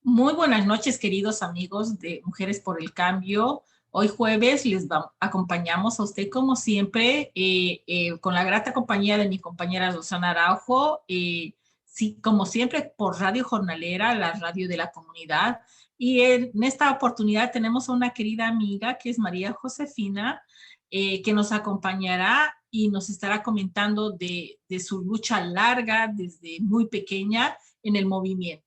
Muy buenas noches, queridos amigos de Mujeres por el Cambio. Hoy jueves acompañamos a usted como siempre con la grata compañía de mi compañera Rosana Araujo, sí, como siempre por Radio Jornalera, la radio de la comunidad. Y en esta oportunidad tenemos a una querida amiga que es María Josefina, que nos acompañará y nos estará comentando de su lucha larga desde muy pequeña en el movimiento.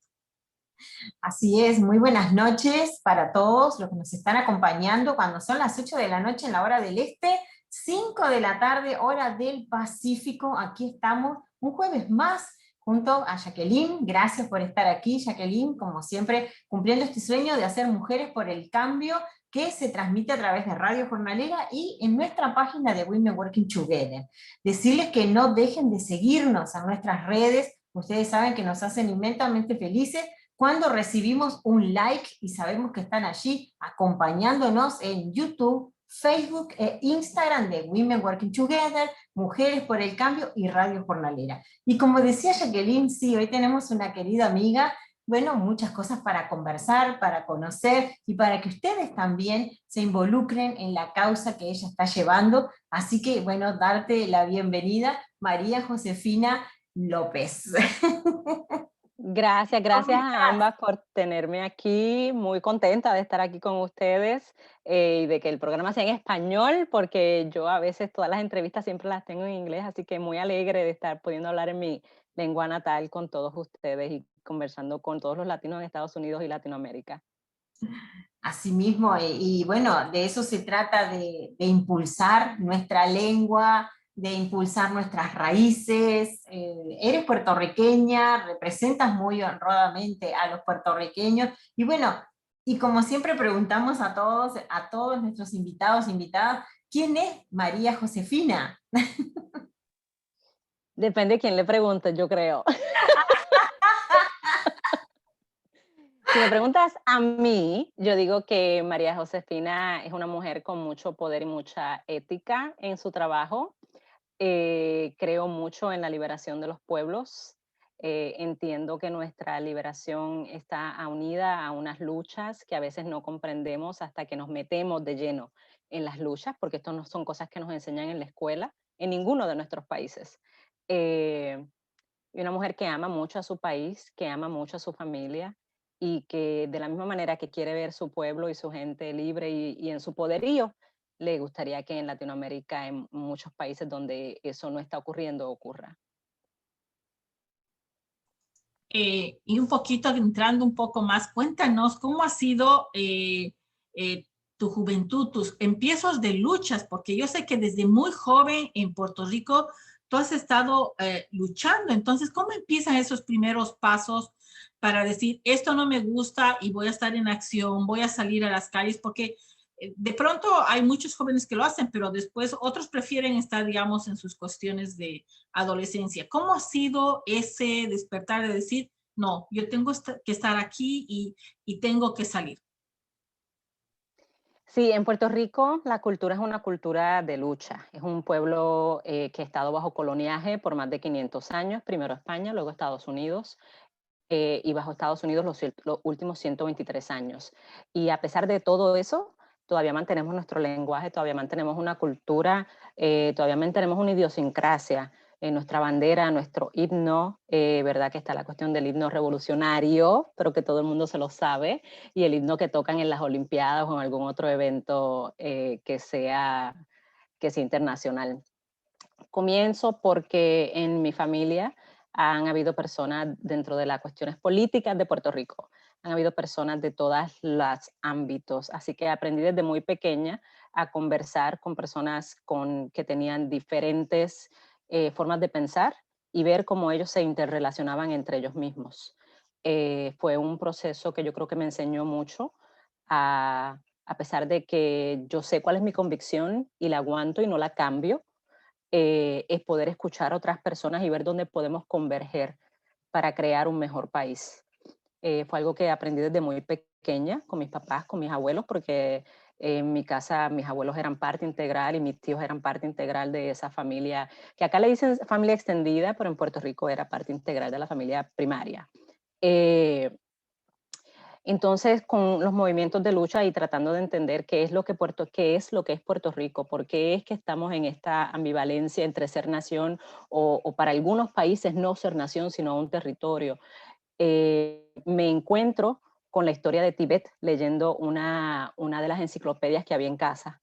Así es, muy buenas noches para todos los que nos están acompañando cuando son las 8 de la noche en la hora del este, 5 de la tarde, hora del Pacífico. Aquí estamos un jueves más junto a Jacqueline. Gracias por estar aquí, Jacqueline, como siempre, cumpliendo este sueño de hacer Mujeres por el Cambio, que se transmite a través de Radio Jornalera y en nuestra página de Women Working Together. Decirles que no dejen de seguirnos en nuestras redes. Ustedes saben que nos hacen inmensamente felices cuando recibimos un like y sabemos que están allí acompañándonos en YouTube, Facebook e Instagram de Women Working Together, Mujeres por el Cambio y Radio Jornalera. Y como decía Jacqueline, sí, hoy tenemos una querida amiga, bueno, muchas cosas para conversar, para conocer y para que ustedes también se involucren en la causa que ella está llevando. Así que, bueno, darte la bienvenida, María Josefina López. Gracias a ambas por tenerme aquí. Muy contenta de estar aquí con ustedes y de que el programa sea en español, porque yo a veces todas las entrevistas siempre las tengo en inglés, así que muy alegre de estar pudiendo hablar en mi lengua natal con todos ustedes y conversando con todos los latinos en Estados Unidos y Latinoamérica. Asimismo, y bueno, de eso se trata, de impulsar nuestra lengua, de impulsar nuestras raíces. Eres puertorriqueña, representas muy honradamente a los puertorriqueños, y bueno, y como siempre preguntamos a todos nuestros invitados, invitadas, ¿quién es María Josefina? Depende de quién le pregunte, yo creo. Si me preguntas a mí, yo digo que María Josefina es una mujer con mucho poder y mucha ética en su trabajo. Creo mucho en la liberación de los pueblos. Entiendo que nuestra liberación está unida a unas luchas que a veces no comprendemos hasta que nos metemos de lleno en las luchas, porque esto no son cosas que nos enseñan en la escuela, en ninguno de nuestros países. Eh, y una mujer que ama mucho a su país, que ama mucho a su familia y que de la misma manera que quiere ver su pueblo y su gente libre y en su poderío, le gustaría que en Latinoamérica, en muchos países donde eso no está ocurriendo, ocurra. Y un poquito entrando un poco más, cuéntanos cómo ha sido tu juventud, tus empiezos de luchas, porque yo sé que desde muy joven en Puerto Rico tú has estado luchando. Entonces, ¿cómo empiezan esos primeros pasos para decir, esto no me gusta y voy a estar en acción, voy a salir a las calles? Porque de pronto hay muchos jóvenes que lo hacen, pero después otros prefieren estar, digamos, en sus cuestiones de adolescencia. ¿Cómo ha sido ese despertar de decir, no, yo tengo que estar aquí y tengo que salir? Sí, en Puerto Rico la cultura es una cultura de lucha. Es un pueblo que ha estado bajo coloniaje por más de 500 años, primero España, luego Estados Unidos. Y bajo Estados Unidos los últimos 123 años. Y a pesar de todo eso, todavía mantenemos nuestro lenguaje, todavía mantenemos una cultura, todavía mantenemos una idiosincrasia en nuestra bandera, nuestro himno, ¿verdad? Que está la cuestión del himno revolucionario, pero que todo el mundo se lo sabe, y el himno que tocan en las Olimpiadas o en algún otro evento que sea internacional. Comienzo porque en mi familia han habido personas dentro de las cuestiones políticas de Puerto Rico, han habido personas de todos los ámbitos, así que aprendí desde muy pequeña a conversar con personas que tenían diferentes formas de pensar y ver cómo ellos se interrelacionaban entre ellos mismos. Fue un proceso que yo creo que me enseñó mucho a pesar de que yo sé cuál es mi convicción y la aguanto y no la cambio, es poder escuchar a otras personas y ver dónde podemos converger para crear un mejor país. Fue algo que aprendí desde muy pequeña con mis papás, con mis abuelos, porque en mi casa mis abuelos eran parte integral y mis tíos eran parte integral de esa familia, que acá le dicen familia extendida, pero en Puerto Rico era parte integral de la familia primaria. Eh, Entonces, con los movimientos de lucha y tratando de entender qué es lo que es Puerto Rico, por qué es que estamos en esta ambivalencia entre ser nación o para algunos países no ser nación, sino un territorio. Me encuentro con la historia de Tibet leyendo una de las enciclopedias que había en casa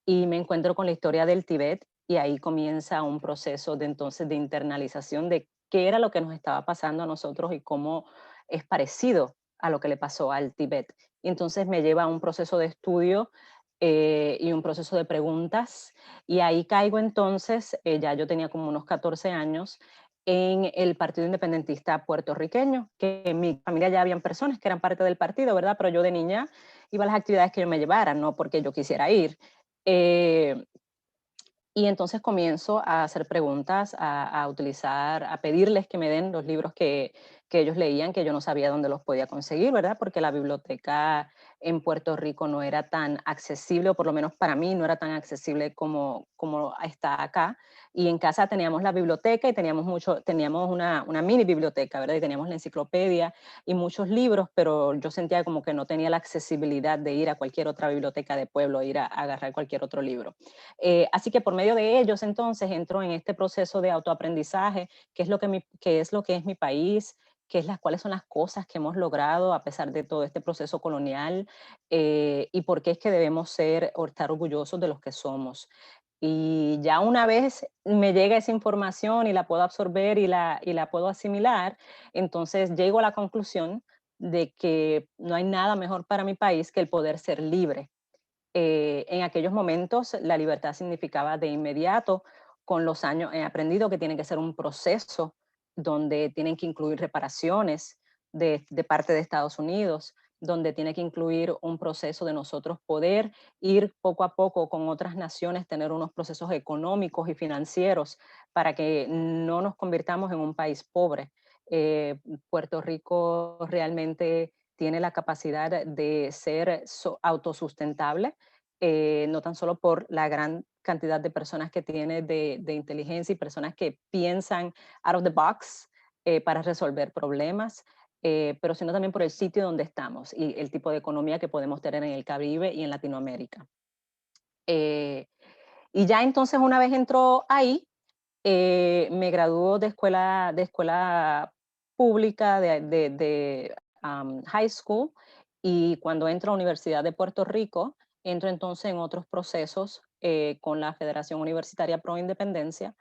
y me encuentro con la historia del Tibet y ahí comienza un proceso de entonces de internalización de qué era lo que nos estaba pasando a nosotros y cómo es parecido a lo que le pasó al Tibet. Y entonces me lleva a un proceso de estudio y un proceso de preguntas y ahí caigo entonces, ya yo tenía como unos 14 años, en el Partido Independentista puertorriqueño, que en mi familia ya habían personas que eran parte del partido, ¿verdad? Pero yo de niña iba a las actividades que yo me llevara, no porque yo quisiera ir. Eh, y entonces comienzo a hacer preguntas, a utilizar, a pedirles que me den los libros que ellos leían, que yo no sabía dónde los podía conseguir, ¿verdad? Porque la biblioteca en Puerto Rico no era tan accesible, o por lo menos para mí no era tan accesible como está acá. Y en casa teníamos la biblioteca y teníamos una mini biblioteca, ¿verdad? Y teníamos la enciclopedia y muchos libros, pero yo sentía como que no tenía la accesibilidad de ir a cualquier otra biblioteca de pueblo, ir a agarrar cualquier otro libro. Así que por medio de ellos entonces entro en este proceso de autoaprendizaje, qué es lo que es mi país, cuáles son las cosas que hemos logrado a pesar de todo este proceso colonial y por qué es que debemos estar orgullosos de los que somos. Y ya una vez me llega esa información y la puedo absorber y la puedo asimilar, entonces llego a la conclusión de que no hay nada mejor para mi país que el poder ser libre. En aquellos momentos la libertad significaba de inmediato, con los años he aprendido que tiene que ser un proceso donde tienen que incluir reparaciones de parte de Estados Unidos, donde tiene que incluir un proceso de nosotros poder ir poco a poco con otras naciones, tener unos procesos económicos y financieros para que no nos convirtamos en un país pobre. Puerto Rico realmente tiene la capacidad de ser autosustentable, no tan solo por la gran cantidad de personas que tiene de inteligencia y personas que piensan out of the box para resolver problemas, pero sino también por el sitio donde estamos y el tipo de economía que podemos tener en el Caribe y en Latinoamérica. Eh, y ya entonces una vez entró ahí, me graduó de escuela pública, high school, y cuando entro a la Universidad de Puerto Rico, entro entonces en otros procesos con la Federación Universitaria Pro Independencia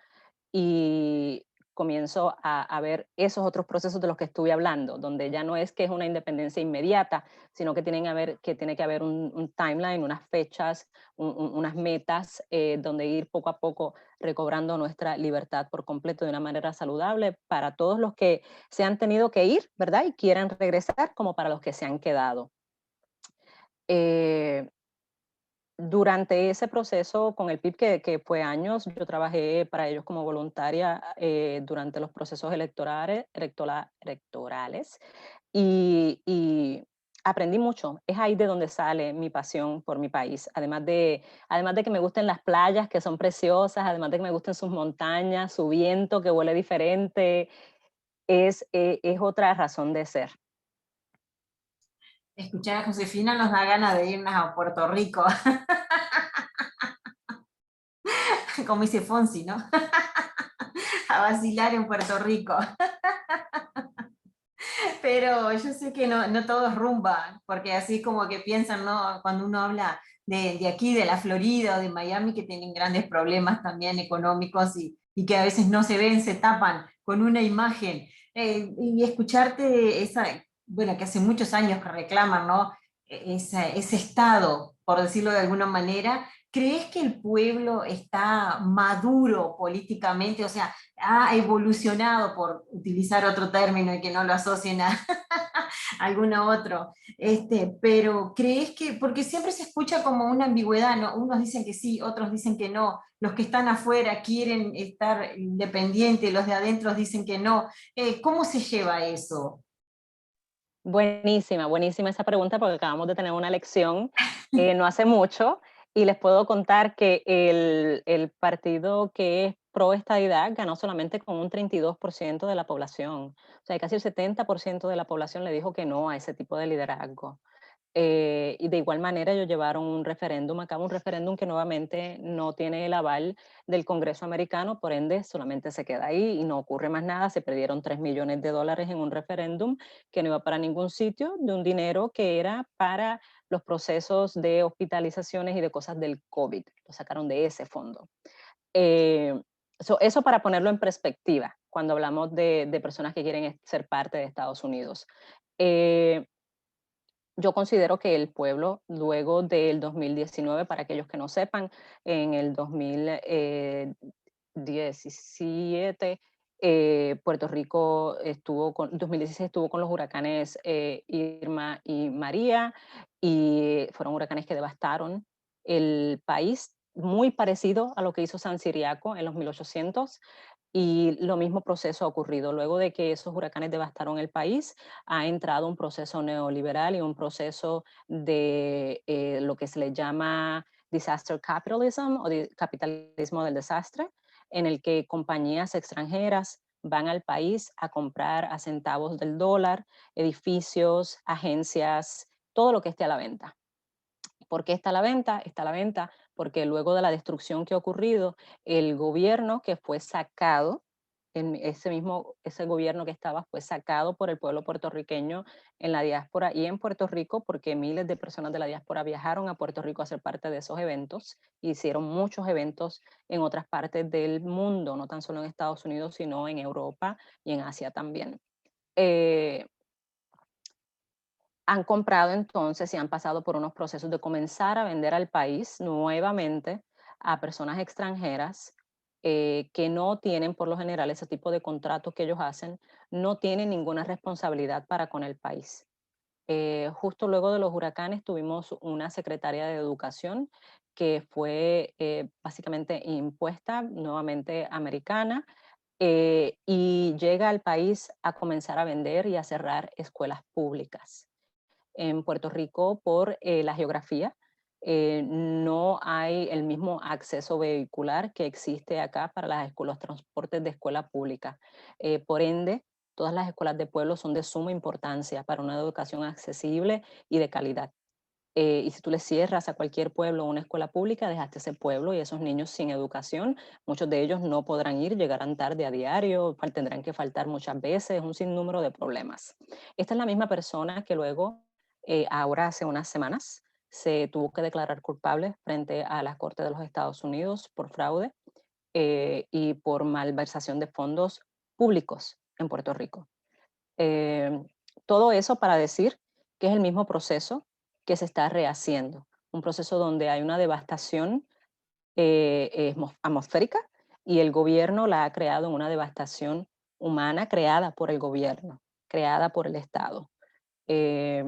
y comienzo a ver esos otros procesos de los que estuve hablando, donde ya no es que es una independencia inmediata, sino que tiene que haber un timeline, unas fechas, unas metas, donde ir poco a poco recobrando nuestra libertad por completo de una manera saludable para todos los que se han tenido que ir, ¿verdad? Y quieran regresar, como para los que se han quedado. Eh, Durante ese proceso con el PIB, que fue años, yo trabajé para ellos como voluntaria durante los procesos electorales y aprendí mucho. Es ahí de donde sale mi pasión por mi país. Además de que me gusten las playas, que son preciosas, además de que me gusten sus montañas, su viento que huele diferente, es otra razón de ser. Escuchar a Josefina nos da ganas de irnos a Puerto Rico, como dice Fonsi, ¿no? A vacilar en Puerto Rico. Pero yo sé que no todo es rumba, porque así como que piensan, ¿no? Cuando uno habla de aquí, de la Florida o de Miami, que tienen grandes problemas también económicos y que a veces no se ven, se tapan con una imagen. Y escucharte bueno, que hace muchos años que reclaman, ¿no? Ese estado, por decirlo de alguna manera. ¿Crees que el pueblo está maduro políticamente? O sea, ha evolucionado, por utilizar otro término y que no lo asocien a alguno otro, pero ¿crees que, porque siempre se escucha como una ambigüedad, ¿no? Unos dicen que sí, otros dicen que no, los que están afuera quieren estar independientes, los de adentro dicen que no, ¿cómo se lleva eso? Buenísima, buenísima esa pregunta porque acabamos de tener una lección no hace mucho y les puedo contar que el partido que es pro estadidad ganó solamente con un 32% de la población. O sea, casi el 70% de la población le dijo que no a ese tipo de liderazgo. Y de igual manera ellos llevaron un referéndum a cabo, un referéndum que nuevamente no tiene el aval del Congreso americano, por ende solamente se queda ahí y no ocurre más nada. Se perdieron $3 millones en un referéndum que no iba para ningún sitio, de un dinero que era para los procesos de hospitalizaciones y de cosas del COVID. Lo sacaron de ese fondo. Eh, eso para ponerlo en perspectiva, cuando hablamos de personas que quieren ser parte de Estados Unidos. Eh, yo considero que el pueblo, luego del 2019, para aquellos que no sepan, en el 2017, Puerto Rico 2016 estuvo con los huracanes Irma y María, y fueron huracanes que devastaron el país, muy parecido a lo que hizo San Ciriaco en los 1800. Y lo mismo proceso ha ocurrido. Luego de que esos huracanes devastaron el país, ha entrado un proceso neoliberal y un proceso de lo que se le llama disaster capitalism o capitalismo del desastre, en el que compañías extranjeras van al país a comprar a centavos del dólar edificios, agencias, todo lo que esté a la venta. ¿Por qué está a la venta? Está a la venta porque luego de la destrucción que ha ocurrido, el gobierno que fue sacado, ese gobierno que estaba fue sacado por el pueblo puertorriqueño en la diáspora y en Puerto Rico, porque miles de personas de la diáspora viajaron a Puerto Rico a ser parte de esos eventos, hicieron muchos eventos en otras partes del mundo, no tan solo en Estados Unidos, sino en Europa y en Asia también. Han comprado entonces y han pasado por unos procesos de comenzar a vender al país nuevamente a personas extranjeras que no tienen por lo general ese tipo de contratos que ellos hacen, no tienen ninguna responsabilidad para con el país. Justo luego de los huracanes tuvimos una secretaria de educación que fue básicamente impuesta, nuevamente americana, y llega al país a comenzar a vender y a cerrar escuelas públicas. En Puerto Rico, por la geografía, no hay el mismo acceso vehicular que existe acá para los transportes de escuela pública. Por ende, todas las escuelas de pueblo son de suma importancia para una educación accesible y de calidad. Y si tú le cierras a cualquier pueblo una escuela pública, dejaste ese pueblo y esos niños sin educación. Muchos de ellos no podrán ir, llegarán tarde a diario, tendrán que faltar muchas veces, un sinnúmero de problemas. Esta es la misma persona que luego, ahora hace unas semanas, se tuvo que declarar culpable frente a la Corte de los Estados Unidos por fraude y por malversación de fondos públicos en Puerto Rico. Eh, Todo eso para decir que es el mismo proceso que se está rehaciendo, un proceso donde hay una devastación atmosférica y el gobierno la ha creado en una devastación humana creada por el gobierno, creada por el Estado. Eh,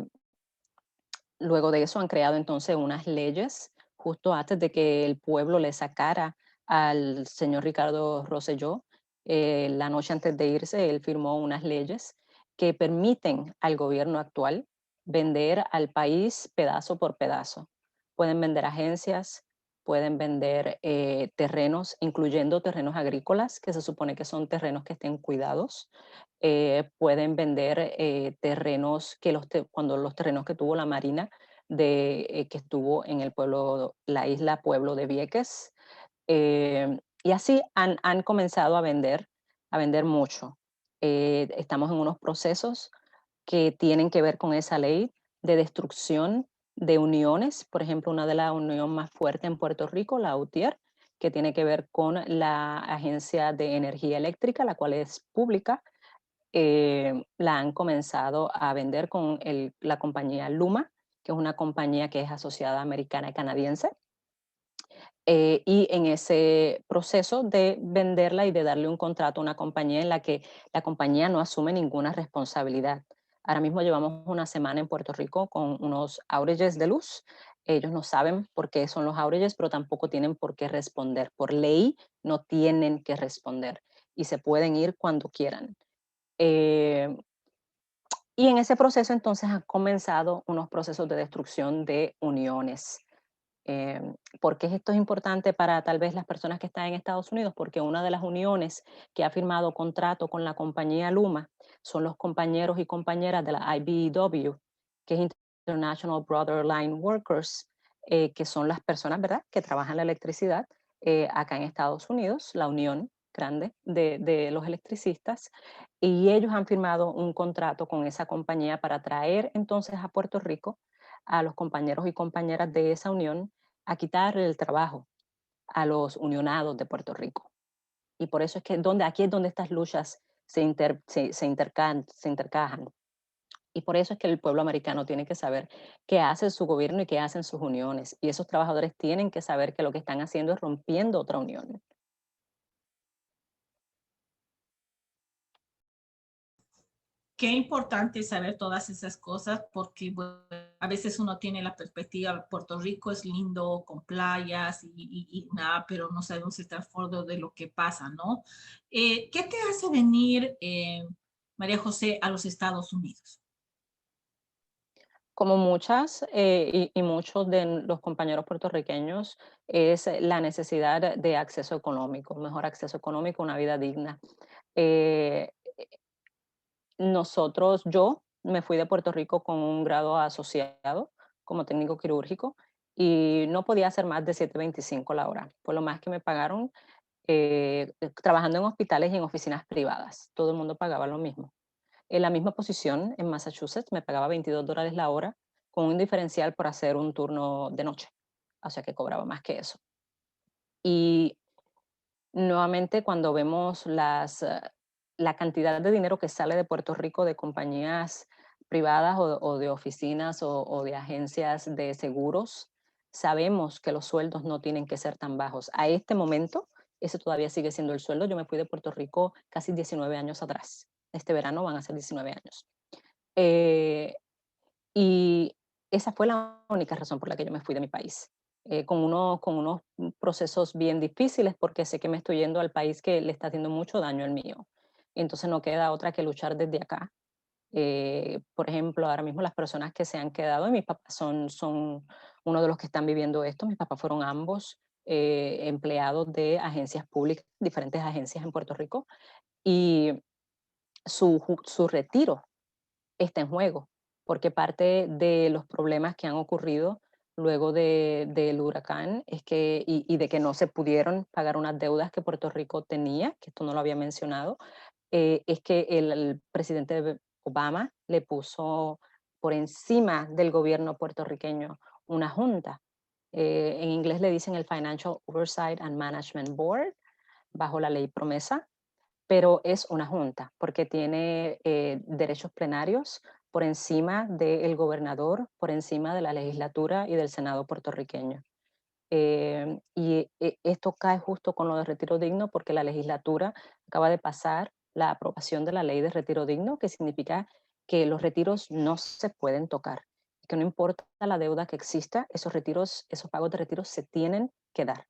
Luego de eso han creado entonces unas leyes justo antes de que el pueblo le sacara al señor Ricardo Rosselló. La noche antes de irse, él firmó unas leyes que permiten al gobierno actual vender al país pedazo por pedazo. Pueden vender agencias, pueden vender terrenos, incluyendo terrenos agrícolas, que se supone que son terrenos que estén cuidados. Pueden vender terrenos cuando los terrenos que tuvo la Marina que estuvo en el pueblo, la isla pueblo de Vieques. Y así han comenzado a vender mucho. Estamos en unos procesos que tienen que ver con esa ley de destrucción de uniones. Por ejemplo, una de las uniones más fuertes en Puerto Rico, la UTIER, que tiene que ver con la Agencia de Energía Eléctrica, la cual es pública. La han comenzado a vender con la compañía Luma, que es una compañía que es asociada americana y canadiense. Y en ese proceso de venderla y de darle un contrato a una compañía en la que la compañía no asume ninguna responsabilidad. Ahora mismo llevamos una semana en Puerto Rico con unos outages de luz. Ellos no saben por qué son los outages, pero tampoco tienen por qué responder. Por ley no tienen que responder y se pueden ir cuando quieran. Y en ese proceso entonces han comenzado unos procesos de destrucción de uniones. ¿Por qué esto es importante para tal vez las personas que están en Estados Unidos? Porque una de las uniones que ha firmado contrato con la compañía Luma son los compañeros y compañeras de la IBEW, que es International Brother Line Workers, que son las personas, ¿verdad?, que trabajan la electricidad acá en Estados Unidos, la unión grande de los electricistas, y ellos han firmado un contrato con esa compañía para traer entonces a Puerto Rico a los compañeros y compañeras de esa unión a quitar el trabajo a los unionados de Puerto Rico. Y por eso es que aquí es donde estas luchas se intercajan. Y por eso es que el pueblo americano tiene que saber qué hace su gobierno y qué hacen sus uniones. Y esos trabajadores tienen que saber que lo que están haciendo es rompiendo otra unión. Qué importante saber todas esas cosas porque bueno, a veces uno tiene la perspectiva, Puerto Rico es lindo con playas y nada, pero no sabemos el trasfondo de lo que pasa, ¿no? ¿Qué te hace venir, María José, a los Estados Unidos? Como muchas y muchos de los compañeros puertorriqueños, es la necesidad de acceso económico, mejor acceso económico, una vida digna. Eh, yo me fui de Puerto Rico con un grado asociado como técnico quirúrgico y no podía hacer más de 7.25 la hora. Fue lo más que me pagaron trabajando en hospitales y en oficinas privadas. Todo el mundo pagaba lo mismo. En la misma posición en Massachusetts me pagaba $22 la hora con un diferencial por hacer un turno de noche. O sea que cobraba más que eso. Y nuevamente cuando vemos la cantidad de dinero que sale de Puerto Rico de compañías privadas o de oficinas o de agencias de seguros, sabemos que los sueldos no tienen que ser tan bajos. A este momento, ese todavía sigue siendo el sueldo. Yo me fui de Puerto Rico casi 19 años atrás. Este verano van a ser 19 años. Eh, y esa fue la única razón por la que yo me fui de mi país. Con unos procesos bien difíciles porque sé que me estoy yendo al país que le está haciendo mucho daño al mío. Entonces no queda otra que luchar desde acá. Por ejemplo, ahora mismo las personas que se han quedado, y mis papás son uno de los que están viviendo esto, mis papás fueron ambos empleados de agencias públicas, diferentes agencias en Puerto Rico, y su retiro está en juego, porque parte de los problemas que han ocurrido luego del huracán es que, y de que no se pudieron pagar unas deudas que Puerto Rico tenía, que esto no lo había mencionado, es que el presidente Obama le puso por encima del gobierno puertorriqueño una junta. En inglés le dicen el Financial Oversight and Management Board, bajo la ley promesa, pero es una junta porque tiene derechos plenarios por encima del gobernador, por encima de la legislatura y del Senado puertorriqueño. Esto cae justo con lo de retiro digno porque la legislatura acaba de pasar la aprobación de la ley de retiro digno, que significa que los retiros no se pueden tocar, que no importa la deuda que exista, esos retiros, esos pagos de retiro se tienen que dar.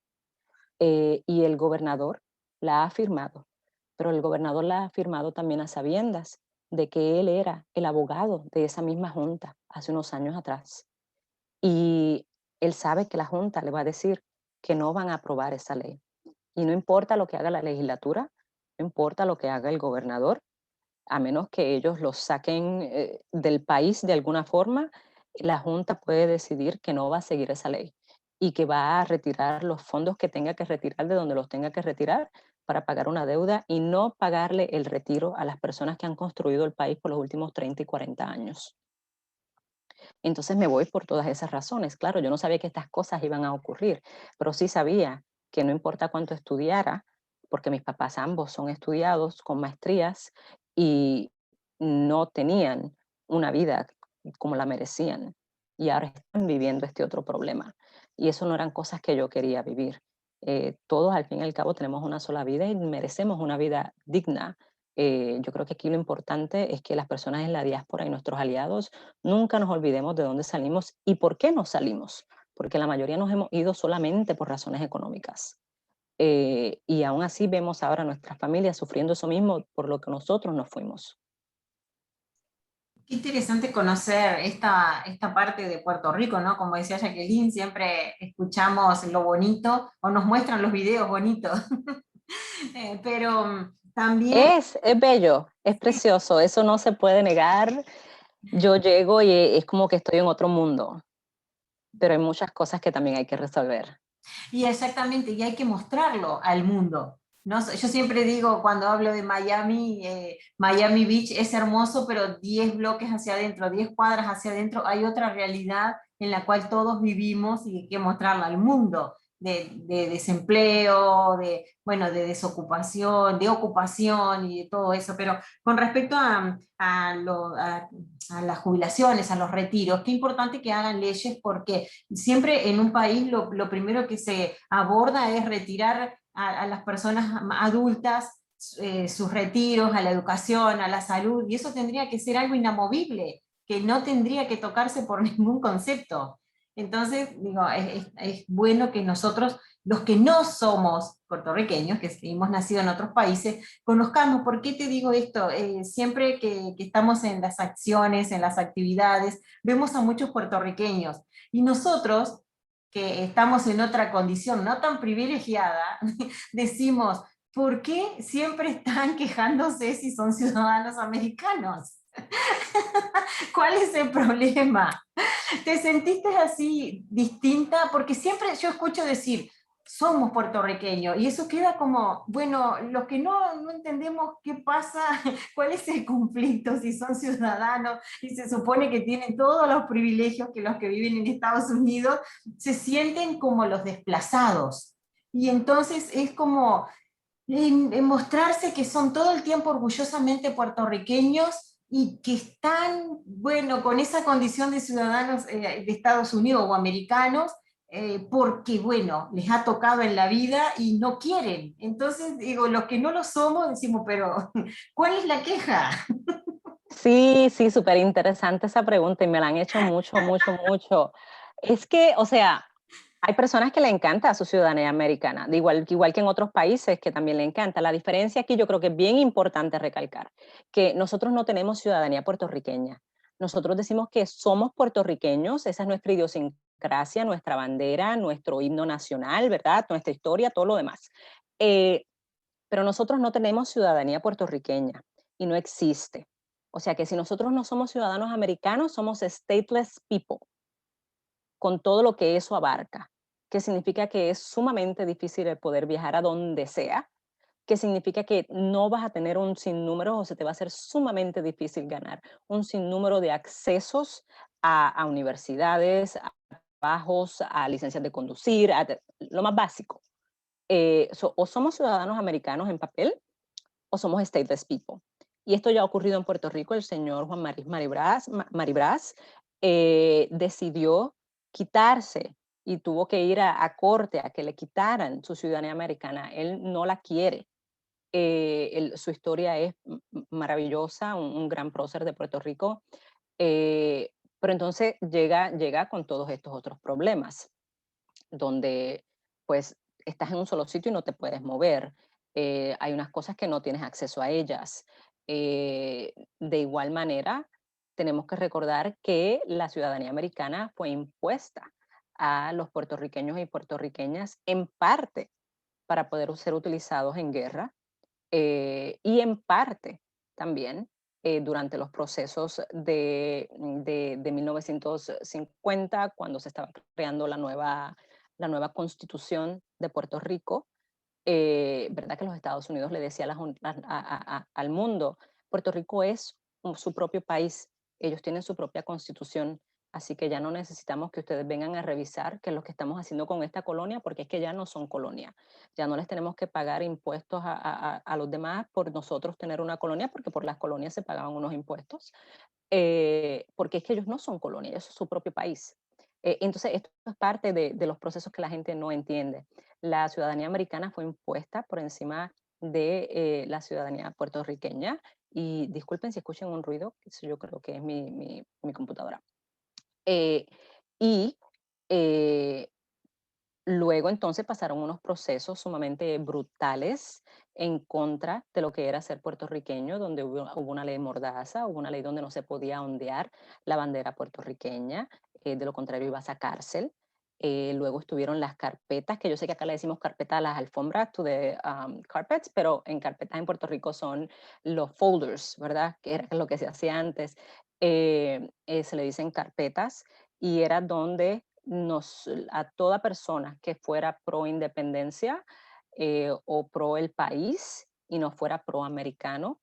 Y el gobernador la ha firmado, pero el gobernador la ha firmado también a sabiendas de que él era el abogado de esa misma junta hace unos años atrás. Y él sabe que la junta le va a decir que no van a aprobar esa ley. Y no importa lo que haga la legislatura, no importa lo que haga el gobernador, a menos que ellos los saquen del país de alguna forma, la junta puede decidir que no va a seguir esa ley y que va a retirar los fondos que tenga que retirar de donde los tenga que retirar para pagar una deuda y no pagarle el retiro a las personas que han construido el país por los últimos 30 y 40 años. Entonces me voy por todas esas razones. Claro, yo no sabía que estas cosas iban a ocurrir, pero sí sabía que no importa cuánto estudiara, porque mis papás ambos son estudiados con maestrías y no tenían una vida como la merecían. Y ahora están viviendo este otro problema. Y eso no eran cosas que yo quería vivir. Todos al fin y al cabo tenemos una sola vida y merecemos una vida digna. Yo creo que aquí lo importante es que las personas en la diáspora y nuestros aliados nunca nos olvidemos de dónde salimos y por qué nos salimos, porque la mayoría nos hemos ido solamente por razones económicas. Y aún así vemos ahora a nuestras familias sufriendo eso mismo por lo que nosotros nos fuimos. Interesante conocer esta parte de Puerto Rico, ¿no? Como decía Jacqueline, siempre escuchamos lo bonito o nos muestran los videos bonitos. Pero también, Es bello, es precioso, eso no se puede negar. Yo llego y es como que estoy en otro mundo, pero hay muchas cosas que también hay que resolver. y exactamente, y hay que mostrarlo al mundo. No, yo siempre digo cuando hablo de Miami, Miami Beach es hermoso, pero 10 bloques hacia adentro, 10 cuadras hacia adentro, hay otra realidad en la cual todos vivimos y hay que mostrarla al mundo, de desempleo, de, bueno, de desocupación, de ocupación y de todo eso. Pero con respecto a las jubilaciones, a los retiros, qué importante que hagan leyes porque siempre en un país lo primero que se aborda es retirar a las personas adultas sus retiros, a la educación, a la salud, y eso tendría que ser algo inamovible, que no tendría que tocarse por ningún concepto. Entonces, digo, es bueno que nosotros, los que no somos puertorriqueños, que hemos nacido en otros países, conozcamos. ¿Por qué te digo esto? Siempre que estamos en las acciones, en las actividades, vemos a muchos puertorriqueños, y nosotros, que estamos en otra condición no tan privilegiada, decimos, ¿por qué siempre están quejándose si son ciudadanos americanos? ¿Cuál es el problema? ¿Te sentiste así distinta? Porque siempre yo escucho decir, somos puertorriqueños, y eso queda como, bueno, los que no entendemos qué pasa, cuál es el conflicto, si son ciudadanos y se supone que tienen todos los privilegios que los que viven en Estados Unidos, se sienten como los desplazados. Y entonces es como en mostrarse que son todo el tiempo orgullosamente puertorriqueños y que están, bueno, con esa condición de ciudadanos de Estados Unidos o americanos, porque, bueno, les ha tocado en la vida y no quieren. Entonces, digo, los que no lo somos decimos, pero ¿cuál es la queja? Sí, sí, súper interesante esa pregunta y me la han hecho mucho, mucho, mucho. Es que, o sea, hay personas que le encanta su ciudadanía americana, de igual que en otros países que también le encanta. La diferencia aquí yo creo que es bien importante recalcar que nosotros no tenemos ciudadanía puertorriqueña. Nosotros decimos que somos puertorriqueños, esa es nuestra idiosincrasia, nuestra bandera, nuestro himno nacional, ¿verdad? Nuestra historia, todo lo demás. Eh, pero nosotros no tenemos ciudadanía puertorriqueña y no existe. O sea que si nosotros no somos ciudadanos americanos, somos stateless people, con todo lo que eso abarca, que significa que es sumamente difícil el poder viajar a donde sea, que significa que no vas a tener un sinnúmero o se te va a hacer sumamente difícil ganar un sinnúmero de accesos a universidades, a trabajos, a licencias de conducir, lo más básico. O somos ciudadanos americanos en papel o somos stateless people. Y esto ya ha ocurrido en Puerto Rico. El señor Juan Maribraz decidió quitarse y tuvo que ir a corte a que le quitaran su ciudadanía americana. Él no la quiere. Su historia es maravillosa, un gran prócer de Puerto Rico. Eh, pero entonces llega con todos estos otros problemas, donde pues estás en un solo sitio y no te puedes mover. Hay unas cosas que no tienes acceso a ellas. De igual manera, tenemos que recordar que la ciudadanía americana fue impuesta a los puertorriqueños y puertorriqueñas en parte para poder ser utilizados en guerra y en parte también durante los procesos de 1950, cuando se estaba creando la nueva constitución de Puerto Rico. ¿Verdad que los Estados Unidos le decía al mundo, Puerto Rico es su propio país, ellos tienen su propia constitución, así que ya no necesitamos que ustedes vengan a revisar qué es lo que estamos haciendo con esta colonia, porque es que ya no son colonia, ya no les tenemos que pagar impuestos a los demás por nosotros tener una colonia, porque por las colonias se pagaban unos impuestos, porque es que ellos no son colonia, ellos son su propio país. Entonces, esto es parte de los procesos que la gente no entiende. La ciudadanía americana fue impuesta por encima de la ciudadanía puertorriqueña. Y disculpen si escuchan un ruido, eso yo creo que es mi computadora. Eh, y eh, Luego entonces pasaron unos procesos sumamente brutales en contra de lo que era ser puertorriqueño, donde hubo una ley mordaza, hubo una ley donde no se podía ondear la bandera puertorriqueña, de lo contrario ibas a cárcel. Luego estuvieron las carpetas, que yo sé que acá le decimos carpeta a las alfombras, to the carpets, pero en carpetas en Puerto Rico son los folders, ¿verdad? Que era lo que se hacía antes. Se le dicen carpetas y era donde a toda persona que fuera pro independencia o pro el país y no fuera pro americano,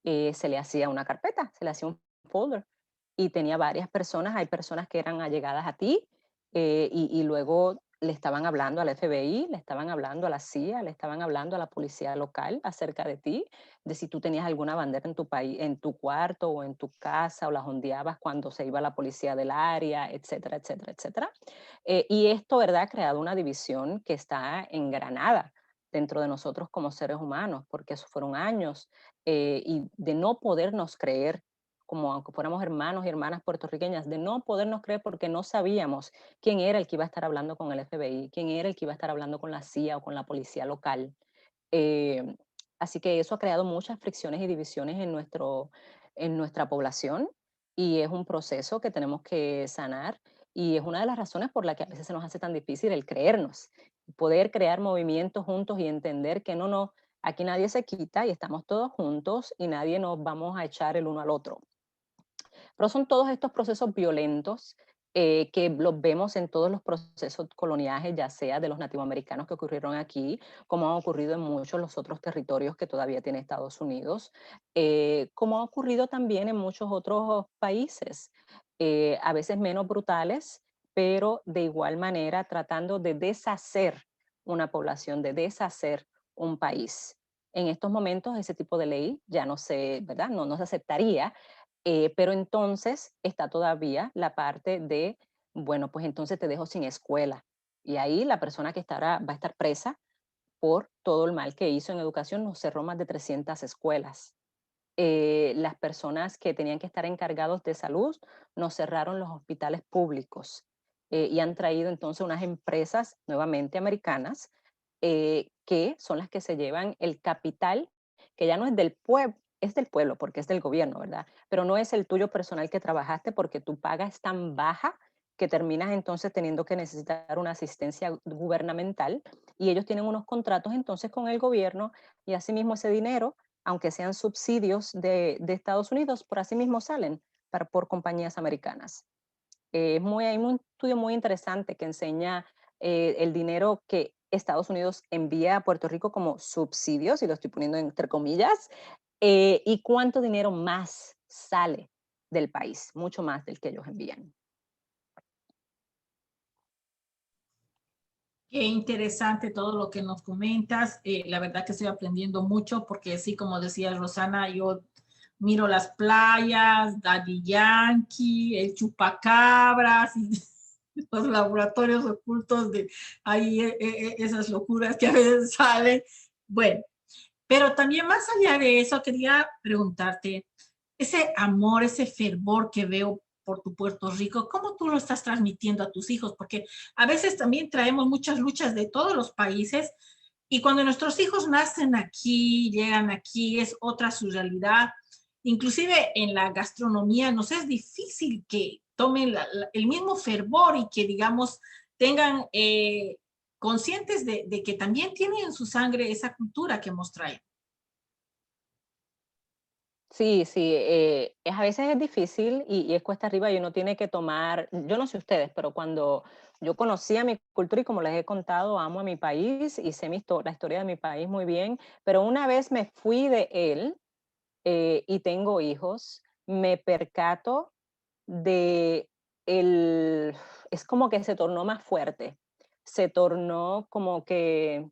se le hacía una carpeta, se le hacía un folder y tenía varias personas, hay personas que eran allegadas a ti y luego le estaban hablando al FBI, le estaban hablando a la CIA, le estaban hablando a la policía local acerca de ti, de si tú tenías alguna bandera en tu país, en tu cuarto o en tu casa o las ondeabas cuando se iba la policía del área, etcétera, etcétera, etcétera. Y esto, ¿verdad?, ha creado una división que está engranada dentro de nosotros como seres humanos, porque esos fueron años y de no podernos creer, como aunque fuéramos hermanos y hermanas puertorriqueñas, de no podernos creer porque no sabíamos quién era el que iba a estar hablando con el FBI, quién era el que iba a estar hablando con la CIA o con la policía local. Eh, Así que eso ha creado muchas fricciones y divisiones en nuestra población y es un proceso que tenemos que sanar y es una de las razones por la que a veces se nos hace tan difícil el creernos, poder crear movimientos juntos y entender que no, aquí nadie se quita y estamos todos juntos y nadie nos vamos a echar el uno al otro. Pero son todos estos procesos violentos que los vemos en todos los procesos coloniales, ya sea de los nativoamericanos que ocurrieron aquí, como han ocurrido en muchos los otros territorios que todavía tiene Estados Unidos, como ha ocurrido también en muchos otros países, a veces menos brutales, pero de igual manera tratando de deshacer una población, de deshacer un país. En estos momentos ese tipo de ley ya no se, ¿verdad? No se aceptaría, pero entonces está todavía la parte de, bueno, pues entonces te dejo sin escuela. Y ahí la persona que estará, va a estar presa por todo el mal que hizo en educación. Nos cerró más de 300 escuelas. Las personas que tenían que estar encargados de salud nos cerraron los hospitales públicos y han traído entonces unas empresas nuevamente americanas que son las que se llevan el capital, que ya no es del pueblo, es del pueblo porque es del gobierno, ¿verdad? Pero no es el tuyo personal que trabajaste porque tu paga es tan baja que terminas entonces teniendo que necesitar una asistencia gubernamental y ellos tienen unos contratos entonces con el gobierno y asimismo ese dinero, aunque sean subsidios de Estados Unidos, por así mismo salen por compañías americanas. Hay un estudio muy interesante que enseña el dinero que Estados Unidos envía a Puerto Rico como subsidios, y lo estoy poniendo entre comillas, y cuánto dinero más sale del país, mucho más del que ellos envían. Qué interesante todo lo que nos comentas. La verdad que estoy aprendiendo mucho porque así como decía Rosana, yo miro las playas, Daddy Yankee, el chupacabras y los laboratorios ocultos de ahí, esas locuras que a veces salen. Bueno, pero también más allá de eso, quería preguntarte, ese amor, ese fervor que veo por tu Puerto Rico, ¿cómo tú lo estás transmitiendo a tus hijos? Porque a veces también traemos muchas luchas de todos los países y cuando nuestros hijos nacen aquí, llegan aquí, es otra su realidad. Inclusive en la gastronomía nos es difícil que tomen el mismo fervor y que, digamos, tengan conscientes de que también tienen en su sangre esa cultura que hemos traído. Sí, sí, a veces es difícil y es cuesta arriba y uno tiene que tomar, yo no sé ustedes, pero cuando yo conocía mi cultura y como les he contado, amo a mi país y sé la historia de mi país muy bien, pero una vez me fui de él y tengo hijos, me percato de el, es como que se tornó más fuerte, se tornó como que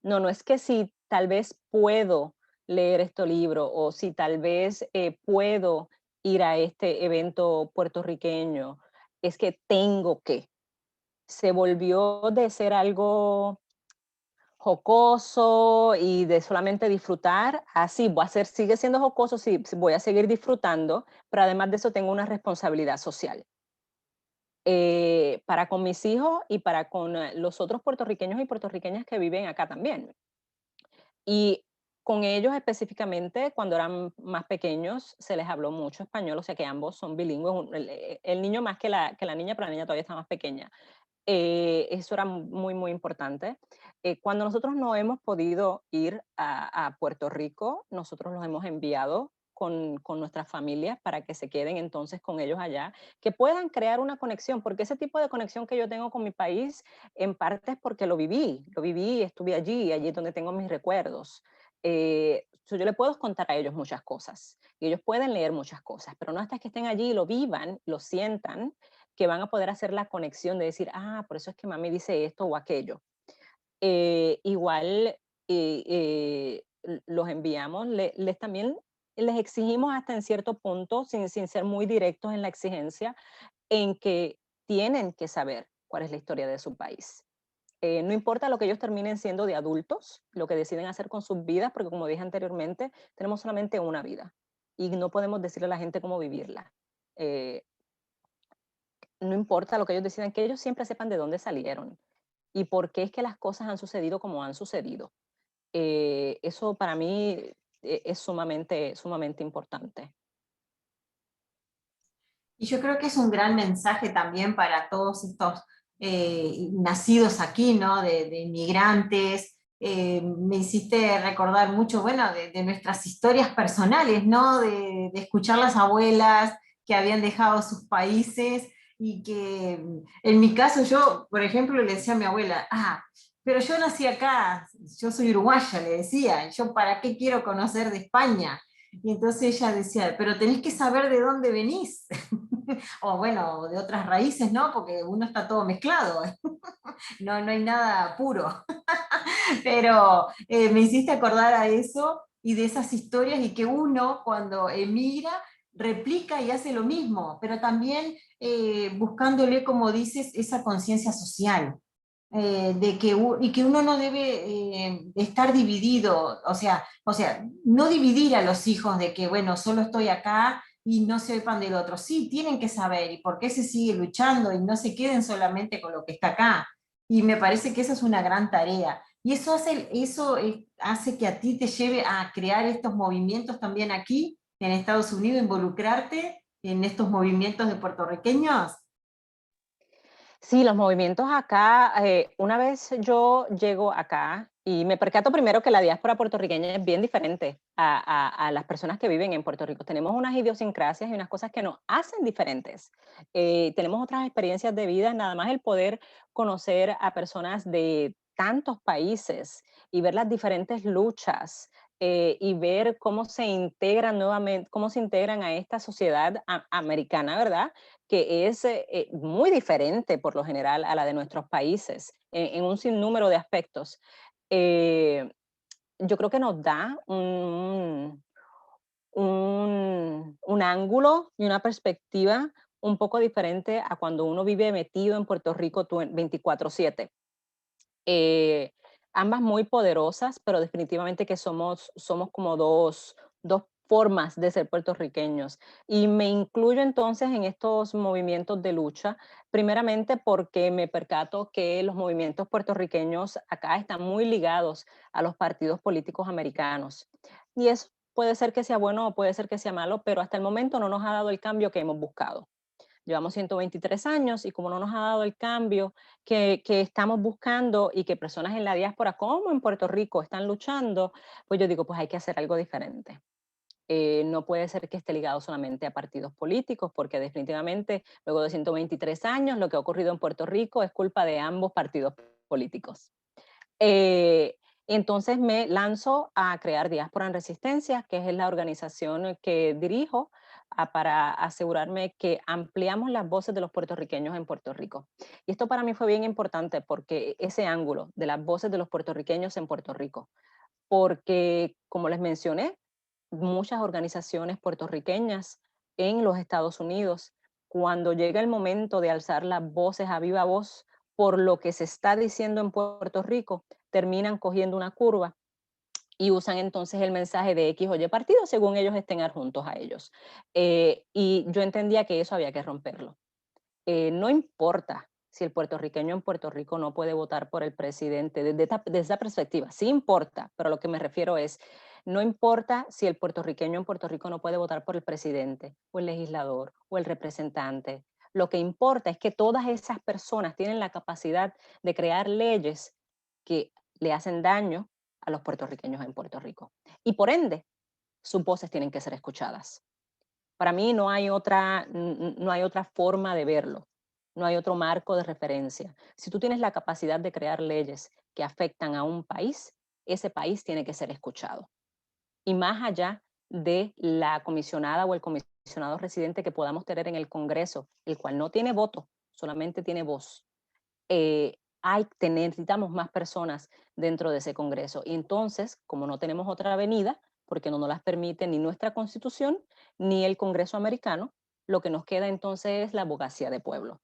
no es que si tal vez puedo leer este libro o si tal vez puedo ir a este evento puertorriqueño, es que tengo que. Se volvió de ser algo jocoso y de solamente disfrutar, así sigue siendo jocoso, sí, voy a seguir disfrutando, pero además de eso tengo una responsabilidad social. para con mis hijos y para con los otros puertorriqueños y puertorriqueñas que viven acá también. Y con ellos específicamente, cuando eran más pequeños, se les habló mucho español, o sea que ambos son bilingües, el niño más que la niña, pero la niña todavía está más pequeña. Eso era muy, muy importante. Cuando nosotros no hemos podido ir a Puerto Rico, nosotros los hemos enviado con nuestras familias para que se queden entonces con ellos allá, que puedan crear una conexión, porque ese tipo de conexión que yo tengo con mi país, en parte es porque lo viví, estuve allí, allí es donde tengo mis recuerdos. Yo le puedo contar a ellos muchas cosas y ellos pueden leer muchas cosas, pero no hasta que estén allí y lo vivan, lo sientan, que van a poder hacer la conexión de decir, ah, por eso es que mami dice esto o aquello. Igual los enviamos, también les exigimos hasta en cierto punto, sin ser muy directos en la exigencia, en que tienen que saber cuál es la historia de su país. No importa lo que ellos terminen siendo de adultos, lo que deciden hacer con sus vidas, porque como dije anteriormente, tenemos solamente una vida y no podemos decirle a la gente cómo vivirla. Eh, no importa lo que ellos decidan, que ellos siempre sepan de dónde salieron y por qué es que las cosas han sucedido como han sucedido. Eso para mí es sumamente, sumamente importante. Y yo creo que es un gran mensaje también para todos estos nacidos aquí, ¿no? De inmigrantes. Me hiciste recordar mucho, bueno, de nuestras historias personales, ¿no? De escuchar las abuelas que habían dejado sus países y que en mi caso yo, por ejemplo, le decía a mi abuela, ah, pero yo nací acá, yo soy uruguaya, le decía, yo para qué quiero conocer de España. Y entonces ella decía, pero tenés que saber de dónde venís. O bueno, de otras raíces, ¿no? Porque uno está todo mezclado, no, no hay nada puro. Pero me hiciste acordar a eso y de esas historias y que uno cuando emigra replica y hace lo mismo, pero también buscándole, como dices, esa conciencia social. Y que uno no debe estar dividido, o sea, no dividir a los hijos de que, bueno, solo estoy acá y no sepan del otro. Sí, tienen que saber y por qué se sigue luchando y no se queden solamente con lo que está acá. Y me parece que esa es una gran tarea. Y eso hace que a ti te lleve a crear estos movimientos también aquí en Estados Unidos, involucrarte en estos movimientos de puertorriqueños. Sí, los movimientos acá, una vez yo llego acá y me percato primero que la diáspora puertorriqueña es bien diferente a las personas que viven en Puerto Rico. Tenemos unas idiosincrasias y unas cosas que nos hacen diferentes. Tenemos otras experiencias de vida, nada más el poder conocer a personas de tantos países y ver las diferentes luchas y ver cómo se integran nuevamente, cómo se integran a esta sociedad americana, ¿verdad? Que es muy diferente por lo general a la de nuestros países en un sinnúmero de aspectos. Eh, yo creo que nos da un ángulo y una perspectiva un poco diferente a cuando uno vive metido en Puerto Rico 24/7. Eh, ambas muy poderosas, pero definitivamente que somos como dos formas de ser puertorriqueños. Y me incluyo entonces en estos movimientos de lucha, primeramente porque me percato que los movimientos puertorriqueños acá están muy ligados a los partidos políticos americanos. Y eso puede ser que sea bueno o puede ser que sea malo, pero hasta el momento no nos ha dado el cambio que hemos buscado. Llevamos 123 años y como no nos ha dado el cambio que estamos buscando y que personas en la diáspora como en Puerto Rico están luchando, pues yo digo, pues hay que hacer algo diferente. No puede ser que esté ligado solamente a partidos políticos, porque definitivamente luego de 123 años lo que ha ocurrido en Puerto Rico es culpa de ambos partidos políticos. Eh, entonces me lanzo a crear Diáspora en Resistencia, que es la organización que dirijo para asegurarme que ampliamos las voces de los puertorriqueños en Puerto Rico. Y esto para mí fue bien importante porque ese ángulo de las voces de los puertorriqueños en Puerto Rico, porque como les mencioné, muchas organizaciones puertorriqueñas en los Estados Unidos, cuando llega el momento de alzar las voces a viva voz por lo que se está diciendo en Puerto Rico, terminan cogiendo una curva y usan entonces el mensaje de X o Y partido según ellos estén adjuntos a ellos. Y yo entendía que eso había que romperlo. no importa si el puertorriqueño en Puerto Rico no puede votar por el presidente, desde esa perspectiva, sí importa, pero lo que me refiero es, no importa si el puertorriqueño en Puerto Rico no puede votar por el presidente, o el legislador, o el representante. Lo que importa es que todas esas personas tienen la capacidad de crear leyes que le hacen daño a los puertorriqueños en Puerto Rico. Y por ende, sus voces tienen que ser escuchadas. Para mí no hay otra forma de verlo, no hay otro marco de referencia. Si tú tienes la capacidad de crear leyes que afectan a un país, ese país tiene que ser escuchado. Y más allá de la comisionada o el comisionado residente que podamos tener en el Congreso, el cual no tiene voto, solamente tiene voz, necesitamos más personas dentro de ese Congreso. Y entonces, como no tenemos otra avenida, porque no nos las permite ni nuestra Constitución ni el Congreso americano, lo que nos queda entonces es la abogacía de pueblo.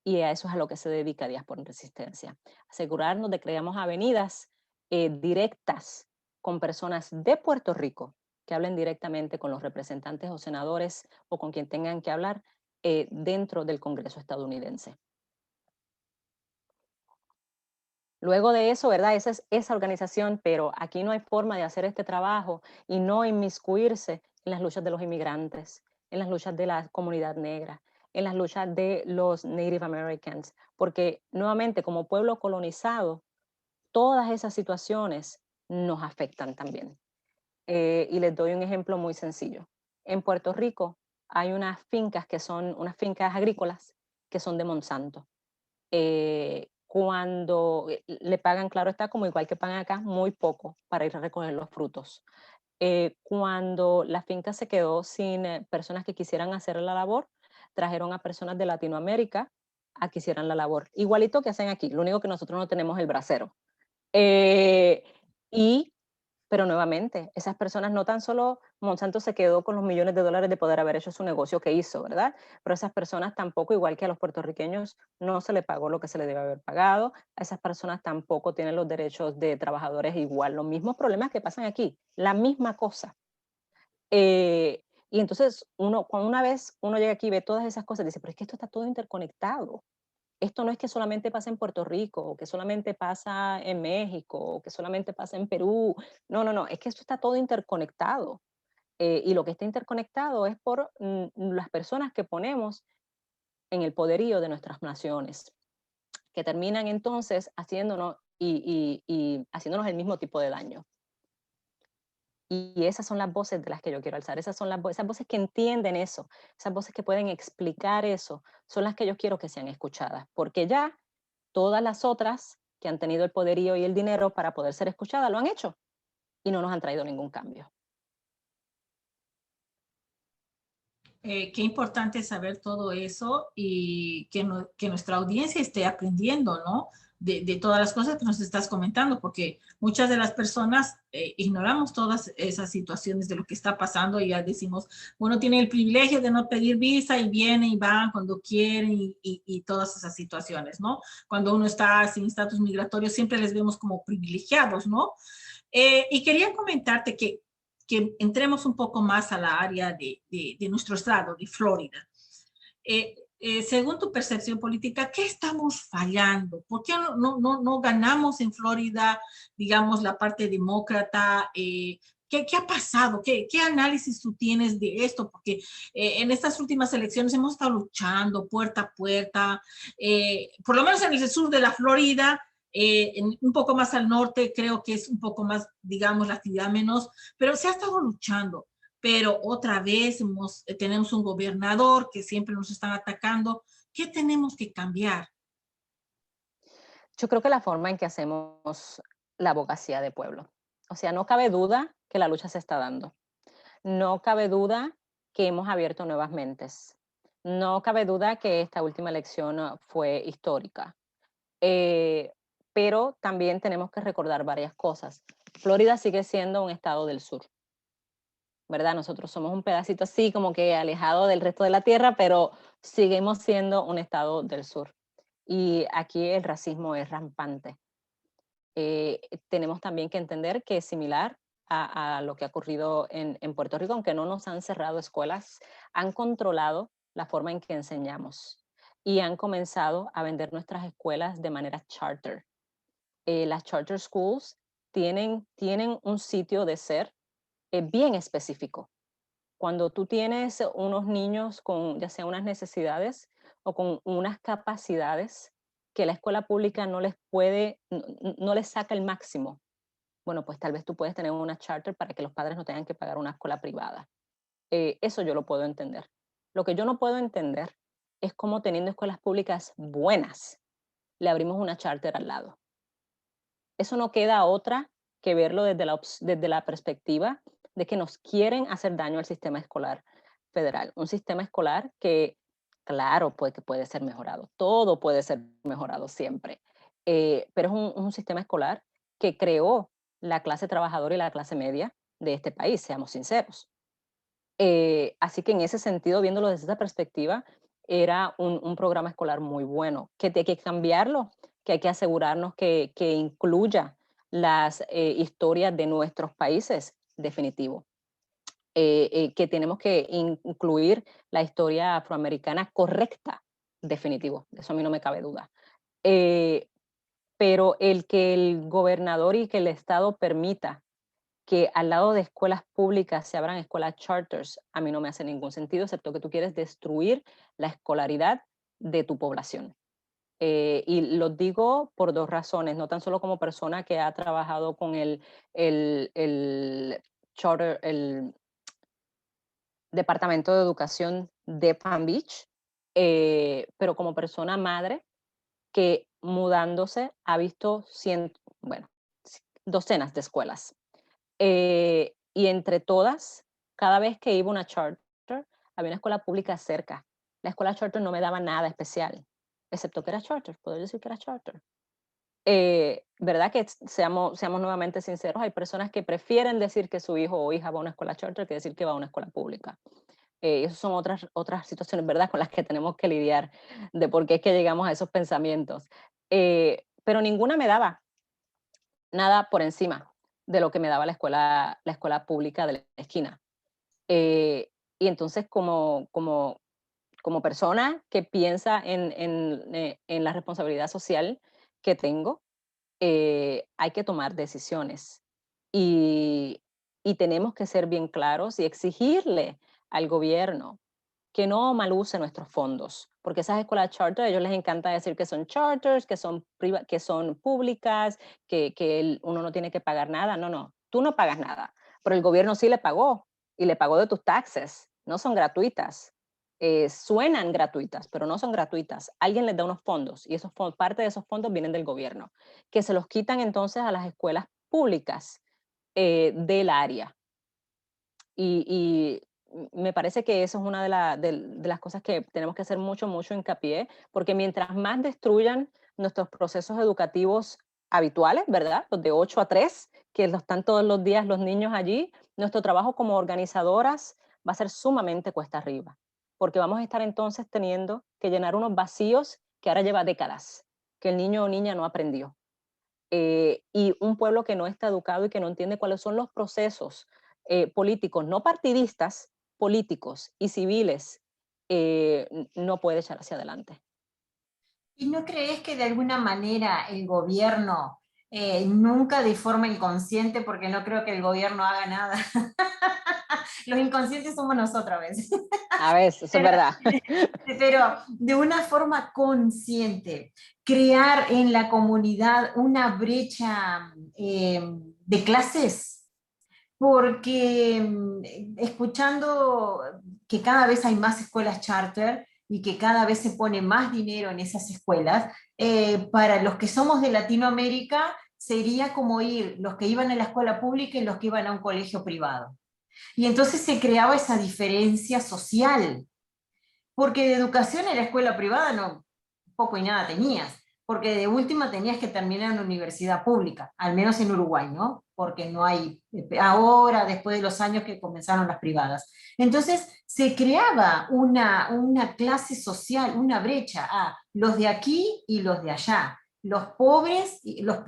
Y a eso es a lo que se dedica Diáspora en Resistencia. Asegurarnos de que creamos avenidas directas con personas de Puerto Rico que hablen directamente con los representantes o senadores o con quien tengan que hablar dentro del Congreso estadounidense. Luego de eso, ¿verdad? Esa es esa organización, pero aquí no hay forma de hacer este trabajo y no inmiscuirse en las luchas de los inmigrantes, en las luchas de la comunidad negra, en las luchas de los Native Americans, porque nuevamente como pueblo colonizado, todas esas situaciones nos afectan también. Y les doy un ejemplo muy sencillo. En Puerto Rico hay unas fincas que son unas fincas agrícolas que son de Monsanto. Cuando le pagan, claro está, como igual que pagan acá, muy poco para ir a recoger los frutos. Cuando la finca se quedó sin personas que quisieran hacer la labor, trajeron a personas de Latinoamérica a que hicieran la labor. Igualito que hacen aquí, lo único que nosotros no tenemos el bracero. Eh, y pero nuevamente, esas personas no tan solo Monsanto se quedó con los millones de dólares de poder haber hecho su negocio que hizo, ¿verdad? Pero esas personas tampoco, igual que a los puertorriqueños, no se le pagó lo que se le debe haber pagado. A esas personas tampoco tienen los derechos de trabajadores igual. Los mismos problemas que pasan aquí, la misma cosa. Y entonces, cuando una vez uno llega aquí y ve todas esas cosas, dice, pero es que esto está todo interconectado. Esto no es que solamente pasa en Puerto Rico, o que solamente pasa en México, o que solamente pasa en Perú. No, no, no, es que esto está todo interconectado. Y lo que está interconectado es por las personas que ponemos en el poderío de nuestras naciones, que terminan entonces haciéndonos y haciéndonos el mismo tipo de daño. Y esas son las voces de las que yo quiero alzar, esas voces que entienden eso, esas voces que pueden explicar eso, son las que yo quiero que sean escuchadas, porque ya todas las otras que han tenido el poderío y el dinero para poder ser escuchadas lo han hecho y no nos han traído ningún cambio. Qué importante saber todo eso y que nuestra audiencia esté aprendiendo, ¿no? De todas las cosas que nos estás comentando, porque muchas de las personas ignoramos todas esas situaciones de lo que está pasando y ya decimos, bueno, tiene el privilegio de no pedir visa y vienen y van cuando quieren y todas esas situaciones, ¿no? Cuando uno está sin estatus migratorio siempre les vemos como privilegiados, ¿no? Y quería comentarte que entremos un poco más a la área de nuestro estado, de Florida. Según tu percepción política, ¿qué estamos fallando? ¿Por qué no ganamos en Florida, digamos, la parte demócrata? ¿Qué ha pasado? ¿Qué análisis tú tienes de esto? Porque en estas últimas elecciones hemos estado luchando puerta a puerta, por lo menos en el sur de la Florida, un poco más al norte creo que es un poco más, digamos, la actividad menos, pero se ha estado luchando. Pero otra vez tenemos un gobernador que siempre nos están atacando. ¿Qué tenemos que cambiar? Yo creo que la forma en que hacemos la abogacía de pueblo. O sea, no cabe duda que la lucha se está dando. No cabe duda que hemos abierto nuevas mentes. No cabe duda que esta última elección fue histórica. Pero también tenemos que recordar varias cosas. Florida sigue siendo un estado del sur, ¿verdad? Nosotros somos un pedacito así como que alejado del resto de la tierra, pero seguimos siendo un estado del sur. Y aquí el racismo es rampante. Tenemos también que entender que es similar a lo que ha ocurrido en Puerto Rico, aunque no nos han cerrado escuelas, han controlado la forma en que enseñamos. y han comenzado a vender nuestras escuelas de manera charter. Las charter schools tienen un sitio de ser bien específico. Cuando tú tienes unos niños con ya sea unas necesidades o con unas capacidades que la escuela pública no les saca el máximo, bueno, pues tal vez tú puedes tener una charter para que los padres no tengan que pagar una escuela privada. Eso yo lo puedo entender. Lo que yo no puedo entender es cómo teniendo escuelas públicas buenas, le abrimos una charter al lado. Eso no queda otra que verlo desde la perspectiva de que nos quieren hacer daño al sistema escolar federal. Un sistema escolar que, claro, que puede ser mejorado. Todo puede ser mejorado siempre. Pero es un sistema escolar que creó la clase trabajadora y la clase media de este país, seamos sinceros. Así que en ese sentido, viéndolo desde esa perspectiva, era un programa escolar muy bueno. Que hay que cambiarlo, que hay que asegurarnos que incluya las historias de nuestros países, definitivo. Que tenemos que incluir la historia afroamericana correcta, definitivo. Eso a mí no me cabe duda. Pero el que el gobernador y que el Estado permita que al lado de escuelas públicas se abran escuelas charters, a mí no me hace ningún sentido, excepto que tú quieres destruir la escolaridad de tu población. Y lo digo por dos razones, no tan solo como persona que ha trabajado con el charter, el Departamento de Educación de Palm Beach, pero como persona madre que mudándose ha visto docenas de escuelas. Y entre todas, cada vez que iba a una charter, había una escuela pública cerca. La escuela charter no me daba nada especial, excepto que era charter, puedo decir que era charter. ¿Verdad? Que seamos nuevamente sinceros, hay personas que prefieren decir que su hijo o hija va a una escuela charter que decir que va a una escuela pública. Esas son otras situaciones, ¿verdad?, con las que tenemos que lidiar, de por qué es que llegamos a esos pensamientos. Pero ninguna me daba nada por encima de lo que me daba la escuela pública de la esquina. Y entonces, como persona que piensa en la responsabilidad social que tengo, hay que tomar decisiones. Y tenemos que ser bien claros y exigirle al gobierno que no maluse nuestros fondos, porque esas escuelas charter, a ellos les encanta decir que son charters, que son públicas, que uno no tiene que pagar nada. No, tú no pagas nada, pero el gobierno sí le pagó, y le pagó de tus taxes, no son gratuitas. Suenan gratuitas, pero no son gratuitas. Alguien les da unos fondos, y parte de esos fondos vienen del gobierno, que se los quitan entonces a las escuelas públicas del área. Y me parece que eso es una de las cosas que tenemos que hacer mucho hincapié, porque mientras más destruyan nuestros procesos educativos habituales, ¿verdad? Los de 8 a 3, que están todos los días los niños allí, nuestro trabajo como organizadoras va a ser sumamente cuesta arriba, porque vamos a estar entonces teniendo que llenar unos vacíos que ahora lleva décadas, que el niño o niña no aprendió. Y un pueblo que no está educado y que no entiende cuáles son los procesos políticos, no partidistas, políticos y civiles, no puede echar hacia adelante. ¿Y no crees que de alguna manera el gobierno, nunca de forma inconsciente, porque no creo que el gobierno haga nada, los inconscientes somos nosotros a veces, A veces, eso es verdad. pero de una forma consciente, crear en la comunidad una brecha de clases? Porque escuchando que cada vez hay más escuelas charter y que cada vez se pone más dinero en esas escuelas, para los que somos de Latinoamérica sería como ir los que iban a la escuela pública y los que iban a un colegio privado. Y entonces se creaba esa diferencia social, porque de educación en la escuela privada no, poco y nada tenías, porque de última tenías que terminar en una universidad pública, al menos en Uruguay, ¿no? Porque no hay, ahora, después de los años que comenzaron las privadas. Entonces, se creaba una clase social, una brecha a los de aquí y los de allá, los pobres y los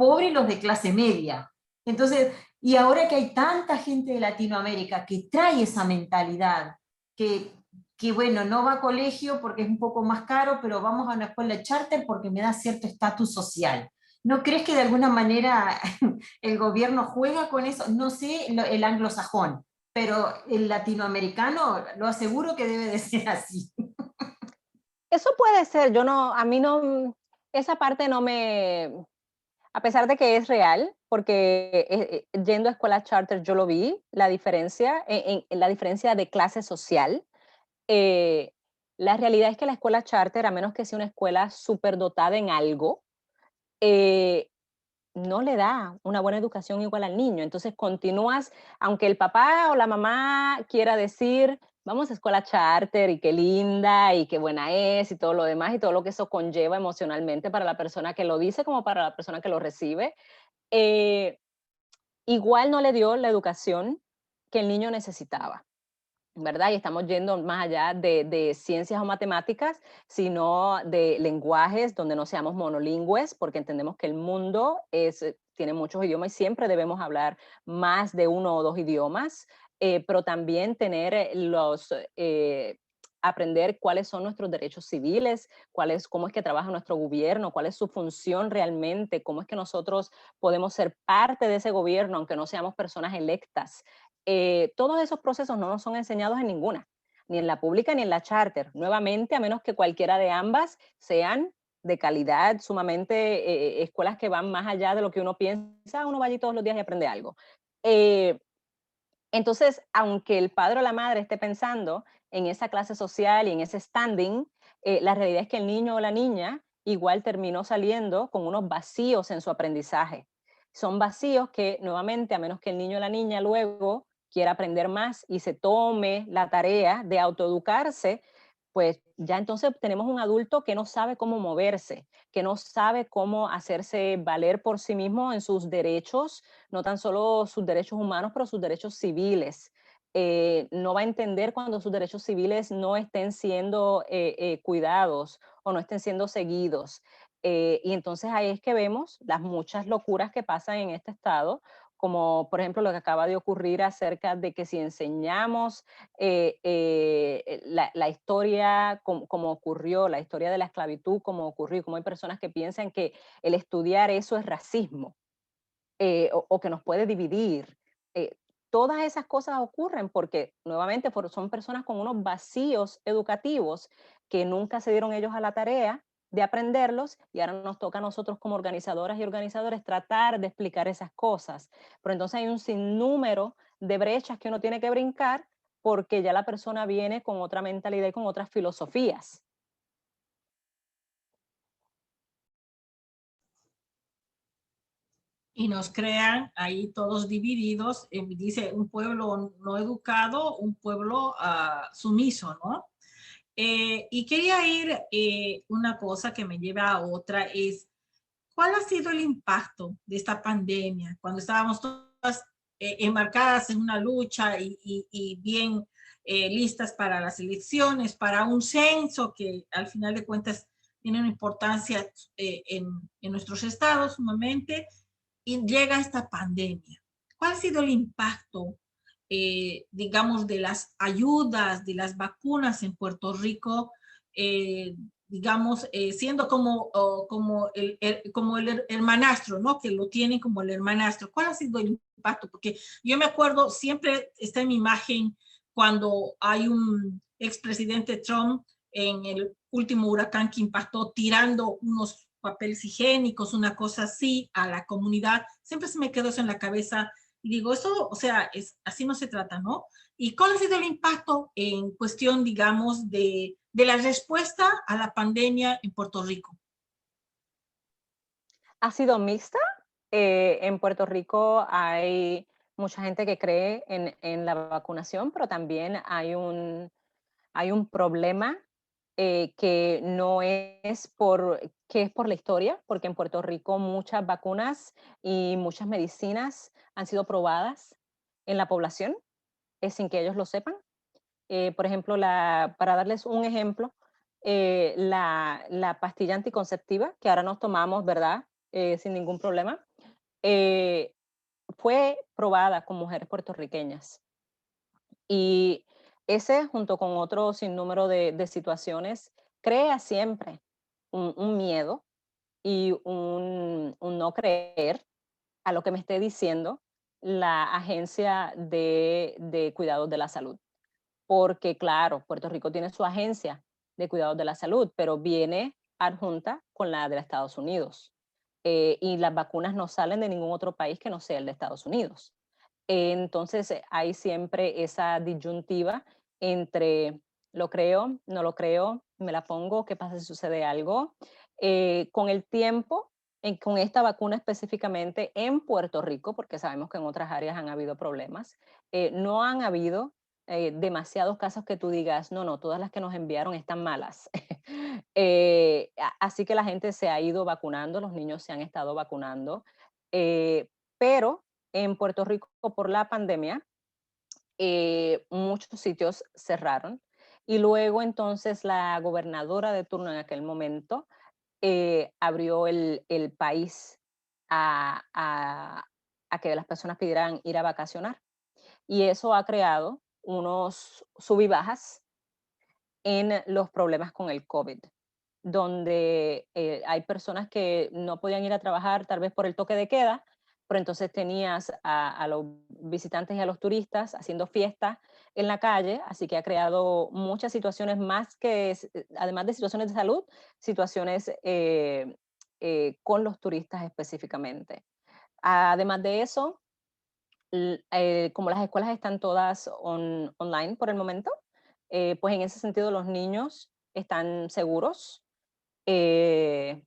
de clase media. Entonces, y ahora que hay tanta gente de Latinoamérica que trae esa mentalidad, que que bueno, no va a colegio porque es un poco más caro, pero vamos a una escuela charter porque me da cierto estatus social. ¿No crees que de alguna manera el gobierno juega con eso? No sé el anglosajón, pero el latinoamericano lo aseguro que debe de ser así. Eso puede ser, yo no, a mí no, esa parte no me, a pesar de que es real, porque yendo a escuelas charter yo lo vi, la diferencia, en la diferencia de clase social. eh, la realidad es que la escuela charter, a menos que sea una escuela superdotada en algo, eh, no le da una buena educación igual al niño. Entonces continúas, aunque el papá o la mamá quiera decir, vamos a escuela charter y qué linda y qué buena es y todo lo demás y todo lo que eso conlleva emocionalmente para la persona que lo dice como para la persona que lo recibe, eh, igual no le dio la educación que el niño necesitaba. ¿Verdad? Y estamos yendo más allá de ciencias o matemáticas, sino de lenguajes donde no seamos monolingües, porque entendemos que el mundo tiene muchos idiomas y siempre debemos hablar más de uno o dos idiomas, pero también tener aprender cuáles son nuestros derechos civiles, cómo es que trabaja nuestro gobierno, cuál es su función realmente, cómo es que nosotros podemos ser parte de ese gobierno, aunque no seamos personas electas. Todos esos procesos no nos son enseñados en ninguna, ni en la pública ni en la charter. Nuevamente, a menos que cualquiera de ambas sean de calidad, sumamente escuelas que van más allá de lo que uno piensa, uno va allí todos los días y aprende algo. Eh, entonces, aunque el padre o la madre esté pensando en esa clase social y en ese standing, la realidad es que el niño o la niña igual terminó saliendo con unos vacíos en su aprendizaje. Son vacíos que, nuevamente, a menos que el niño o la niña luego quiera aprender más y se tome la tarea de autoeducarse, pues ya entonces tenemos un adulto que no sabe cómo moverse, que no sabe cómo hacerse valer por sí mismo en sus derechos, no tan solo sus derechos humanos, pero sus derechos civiles. No va a entender cuando sus derechos civiles no estén siendo cuidados o no estén siendo seguidos. Y entonces ahí es que vemos las muchas locuras que pasan en este estado, como por ejemplo lo que acaba de ocurrir acerca de que si enseñamos la historia como ocurrió, la historia de la esclavitud como ocurrió, como hay personas que piensan que el estudiar eso es racismo, o que nos puede dividir. Eh, Todas esas cosas ocurren porque, nuevamente, son personas con unos vacíos educativos que nunca se dieron ellos a la tarea de aprenderlos y ahora nos toca a nosotros como organizadoras y organizadores tratar de explicar esas cosas. Pero entonces hay un sinnúmero de brechas que uno tiene que brincar porque ya la persona viene con otra mentalidad y con otras filosofías. Y nos crean ahí todos divididos, dice un pueblo no educado, un pueblo sumiso, ¿no? Y quería ir, una cosa que me lleva a otra es, ¿cuál ha sido el impacto de esta pandemia cuando estábamos todas enmarcadas en una lucha y bien listas para las elecciones, para un censo que al final de cuentas tiene una importancia en nuestros estados sumamente, y llega esta pandemia? ¿Cuál ha sido el impacto, digamos, de las ayudas, de las vacunas en Puerto Rico, digamos, siendo como el hermanastro, ¿no? Que lo tienen como el hermanastro. ¿Cuál ha sido el impacto? Porque yo me acuerdo, siempre está en mi imagen cuando hay un expresidente Trump en el último huracán que impactó tirando unos papeles higiénicos, una cosa así, a la comunidad. Siempre se me quedó eso en la cabeza y digo, eso, o sea, así no se trata, ¿no? ¿Y cuál ha sido el impacto en cuestión, digamos, de la respuesta a la pandemia en Puerto Rico? Ha sido mixta. En Puerto Rico hay mucha gente que cree en la vacunación, pero también hay un problema que no es que es por la historia, porque en Puerto Rico muchas vacunas y muchas medicinas han sido probadas en la población sin que ellos lo sepan. Por ejemplo, para darles un ejemplo, la pastilla anticonceptiva que ahora nos tomamos, ¿verdad? Sin ningún problema, eh, fue probada con mujeres puertorriqueñas. Y ese, junto con otro sinnúmero de situaciones, crea siempre un miedo y un no creer a lo que me esté diciendo la Agencia de Cuidados de la Salud. Porque, claro, Puerto Rico tiene su agencia de cuidados de la salud, pero viene adjunta con la de los Estados Unidos. Y las vacunas no salen de ningún otro país que no sea el de Estados Unidos. Entonces, hay siempre esa disyuntiva entre lo creo, no lo creo, me la pongo, ¿qué pasa si sucede algo? Con el tiempo, con esta vacuna específicamente en Puerto Rico, porque sabemos que en otras áreas han habido problemas, no han habido demasiados casos que tú digas, no, no, todas las que nos enviaron están malas. Así que la gente se ha ido vacunando, los niños se han estado vacunando, pero en Puerto Rico por la pandemia, muchos sitios cerraron y luego entonces la gobernadora de turno en aquel momento abrió el país a que las personas pidieran ir a vacacionar. Y eso ha creado unos sub y bajas en los problemas con el COVID, donde hay personas que no podían ir a trabajar tal vez por el toque de queda, pero entonces tenías a los visitantes y a los turistas haciendo fiestas en la calle, así que ha creado muchas situaciones más que, además de situaciones de salud, situaciones con los turistas específicamente. Además de eso, como las escuelas están todas online por el momento, pues en ese sentido los niños están seguros. eh,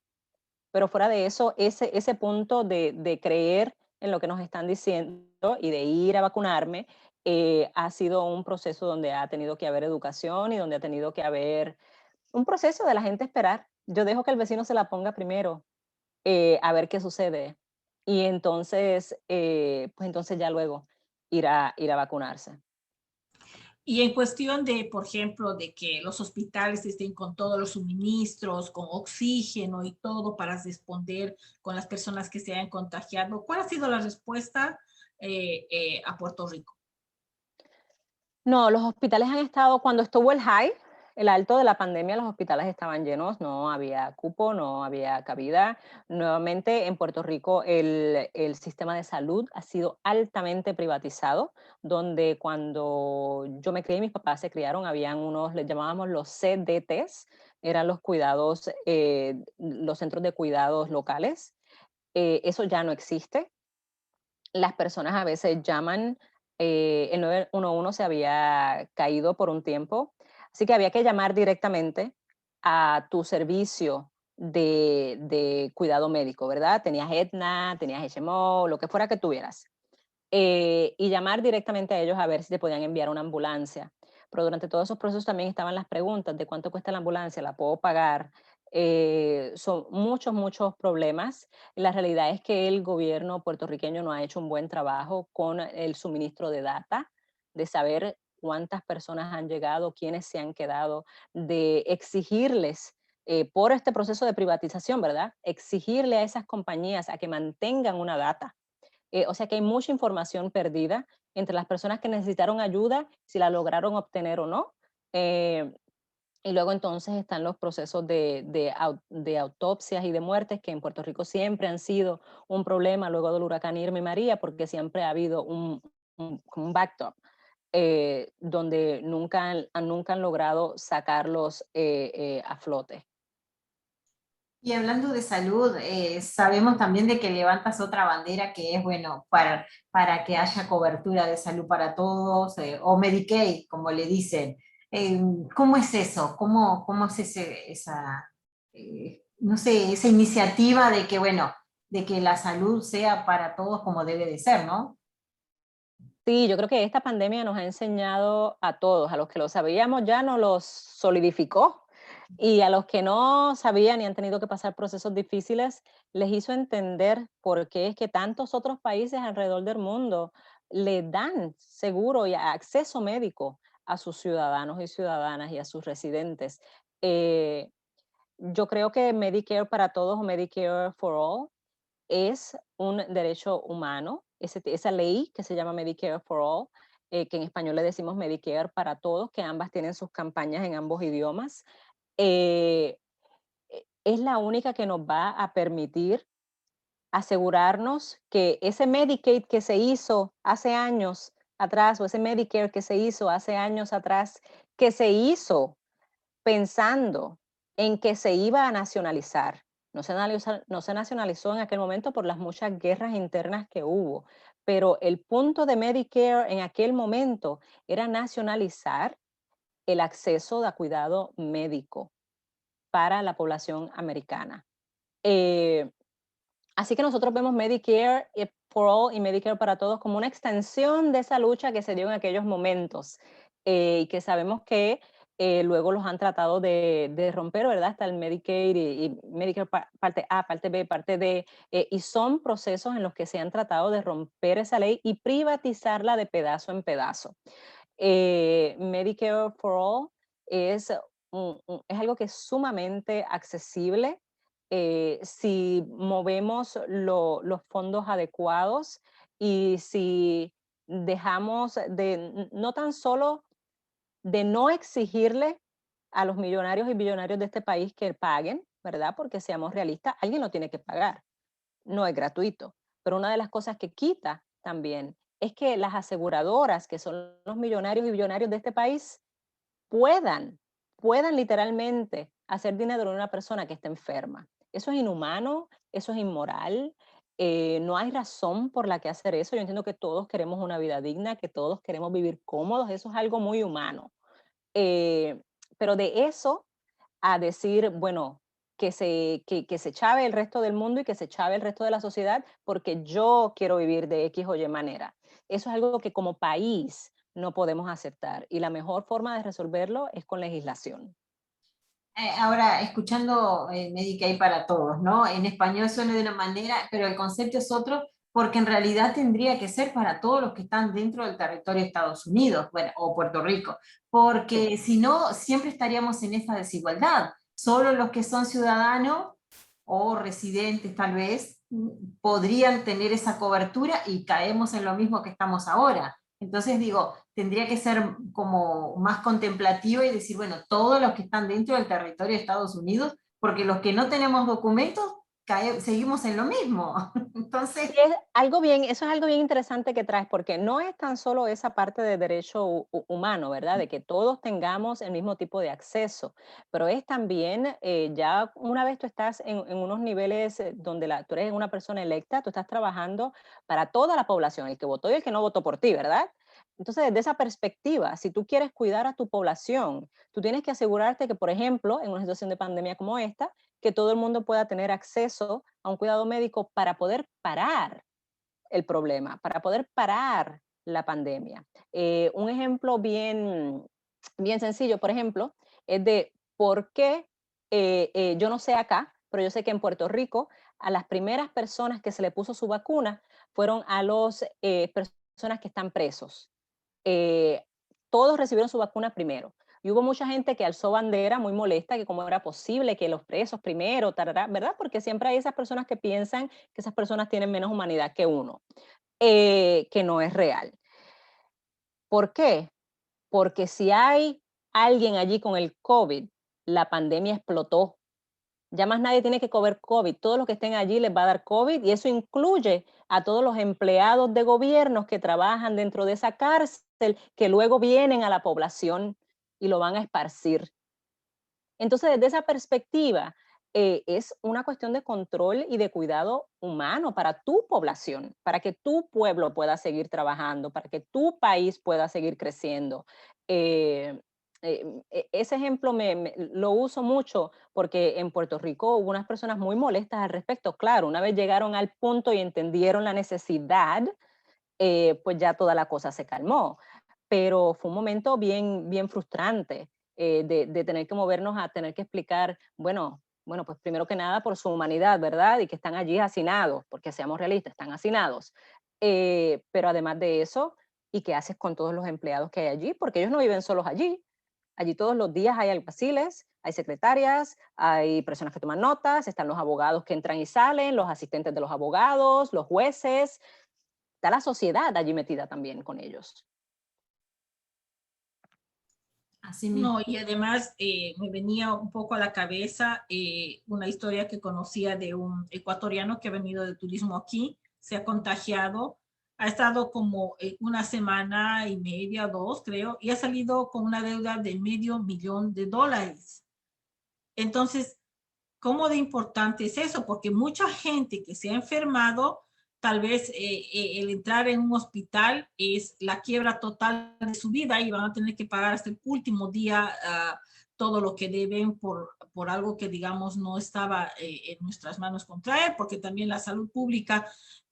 pero fuera de eso, ese punto de creer en lo que nos están diciendo y de ir a vacunarme, ha sido un proceso donde ha tenido que haber educación y donde ha tenido que haber un proceso de la gente esperar. Yo dejo que el vecino se la ponga primero, a ver qué sucede. Y entonces, pues entonces ya luego ir a vacunarse. Y en cuestión de, por ejemplo, de que los hospitales estén con todos los suministros, con oxígeno y todo para responder con las personas que se hayan contagiado, ¿cuál ha sido la respuesta a Puerto Rico? No, los hospitales han estado, cuando estuvo el high, el alto de la pandemia, los hospitales estaban llenos, no había cupo, no había cabida. Nuevamente, en Puerto Rico, el sistema de salud ha sido altamente privatizado, donde cuando yo me crié y mis papás se criaron, habían unos, les llamábamos los CDTs, eran los cuidados, los centros de cuidados locales. Eso ya no existe. Las personas a veces llaman, el 911 se había caído por un tiempo, así que había que llamar directamente a tu servicio de cuidado médico, ¿verdad? Tenías Aetna, tenías HMO, lo que fuera que tuvieras. Y llamar directamente a ellos a ver si te podían enviar una ambulancia. Pero durante todos esos procesos también estaban las preguntas de cuánto cuesta la ambulancia, la puedo pagar. Son muchos, muchos problemas. La realidad es que el gobierno puertorriqueño no ha hecho un buen trabajo con el suministro de data, de saber cuántas personas han llegado, quiénes se han quedado, de exigirles por este proceso de privatización, ¿verdad? Exigirle a esas compañías a que mantengan una data. O sea que hay mucha información perdida entre las personas que necesitaron ayuda, si la lograron obtener o no. Eh, y luego entonces están los procesos de autopsias y de muertes, que en Puerto Rico siempre han sido un problema luego del huracán Irma y María, porque siempre ha habido como un backup, donde nunca han logrado sacarlos a flote. Y hablando de salud, sabemos también de que levantas otra bandera que es, bueno, para que haya cobertura de salud para todos, o Medicaid, como le dicen. ¿Cómo es eso? ¿Cómo es no sé, esa iniciativa de que, bueno, de que la salud sea para todos como debe de ser, ¿no? Sí, yo creo que esta pandemia nos ha enseñado a todos, a los que lo sabíamos ya nos los solidificó, y a los que no sabían y han tenido que pasar procesos difíciles, les hizo entender por qué es que tantos otros países alrededor del mundo le dan seguro y acceso médico a sus ciudadanos y ciudadanas y a sus residentes. Eh, yo creo que Medicare para todos o Medicare for All es un derecho humano, esa ley que se llama Medicare for All, que en español le decimos Medicare para Todos, que ambas tienen sus campañas en ambos idiomas. Es la única que nos va a permitir asegurarnos que ese Medicaid que se hizo hace años atrás, o ese Medicare que se hizo hace años atrás, que se hizo pensando en que se iba a nacionalizar. No se nacionalizó en aquel momento por las muchas guerras internas que hubo, pero el punto de Medicare en aquel momento era nacionalizar el acceso a cuidado médico para la población americana. Así que nosotros vemos Medicare for All y Medicare para Todos como una extensión de esa lucha que se dio en aquellos momentos y que sabemos que luego los han tratado de romper, ¿verdad? Hasta el Medicaid y Medicare parte A, parte B, parte D, y son procesos en los que se han tratado de romper esa ley y privatizarla de pedazo en pedazo. Medicare for All es, es algo que es sumamente accesible si movemos los fondos adecuados y si dejamos de no tan solo de no exigirle a los millonarios y billonarios de este país que paguen, ¿verdad? Porque seamos realistas, alguien lo tiene que pagar, no es gratuito. Pero una de las cosas que quita también es que las aseguradoras, que son los millonarios y billonarios de este país, puedan, puedan literalmente hacer dinero de una persona que está enferma. Eso es inhumano, eso es inmoral, no hay razón por la que hacer eso. Yo entiendo que todos queremos una vida digna, que todos queremos vivir cómodos, eso es algo muy humano. Eh, pero de eso a decir, bueno, que se chave el resto del mundo y que se chave el resto de la sociedad porque yo quiero vivir de X o Y manera. Eso es algo que como país no podemos aceptar y la mejor forma de resolverlo es con legislación. Ahora, escuchando Medicaid para todos, ¿no? En español suena de una manera, pero el concepto es otro, porque en realidad tendría que ser para todos los que están dentro del territorio de Estados Unidos, bueno, o Puerto Rico, Sí. porque si no, siempre estaríamos en esta desigualdad. Solo los que son ciudadanos o residentes tal vez podrían tener esa cobertura y caemos en lo mismo que estamos ahora. Entonces digo, tendría que ser como más contemplativo y decir, bueno, todos los que están dentro del territorio de Estados Unidos, porque los que no tenemos documentos, seguimos en lo mismo. Entonces, Sí, es algo bien, eso es algo bien interesante que traes, porque no es tan solo esa parte de derecho humano, ¿verdad? De que todos tengamos el mismo tipo de acceso, pero es también, ya una vez tú estás en unos niveles donde tú eres una persona electa, tú estás trabajando para toda la población, el que votó y el que no votó por ti, ¿verdad? Entonces, desde esa perspectiva, si tú quieres cuidar a tu población, tú tienes que asegurarte que, por ejemplo, en una situación de pandemia como esta, que todo el mundo pueda tener acceso a un cuidado médico para poder parar el problema, para poder parar la pandemia. Un ejemplo bien sencillo, por ejemplo, es de por qué, yo no sé acá, pero yo sé que en Puerto Rico, a las primeras personas que se le puso su vacuna fueron a los personas que están presos. Eh, Todos recibieron su vacuna primero. Y hubo mucha gente que alzó bandera muy molesta, que cómo era posible que los presos primero, tarará, ¿verdad? Porque siempre hay esas personas que piensan que esas personas tienen menos humanidad que uno, que no es real. ¿Por qué? Porque si hay alguien allí con el COVID, la pandemia explotó. Ya más nadie tiene que coger COVID. Todos los que estén allí les va a dar COVID y eso incluye a todos los empleados de gobiernos que trabajan dentro de esa cárcel, que luego vienen a la población y lo van a esparcir. Entonces, desde esa perspectiva, es una cuestión de control y de cuidado humano para tu población, para que tu pueblo pueda seguir trabajando, para que tu país pueda seguir creciendo. Eh, Ese ejemplo lo uso mucho porque en Puerto Rico hubo unas personas muy molestas al respecto. Claro, una vez llegaron al punto y entendieron la necesidad, pues ya toda la cosa se calmó. Pero fue un momento bien frustrante de tener que movernos a tener que explicar, bueno, pues primero que nada por su humanidad, ¿verdad? Y que están allí hacinados, porque seamos realistas, están hacinados. Pero además de eso, ¿y qué haces con todos los empleados que hay allí? Porque ellos no viven solos allí. Allí todos los días hay alguaciles, hay secretarias, hay personas que toman notas, están los abogados que entran y salen, los asistentes de los abogados, los jueces. Está la sociedad allí metida también con ellos. Así mismo. No, y además me venía un poco a la cabeza una historia que conocía de un ecuatoriano que ha venido de turismo aquí, se ha contagiado, ha estado como una semana y media, dos creo, y ha salido con una deuda de $500,000. Entonces, ¿cómo de importante es eso? Porque mucha gente que se ha enfermado, tal vez el entrar en un hospital es la quiebra total de su vida y van a tener que pagar hasta el último día todo lo que deben por algo que, digamos, no estaba en nuestras manos contraer, porque también la salud pública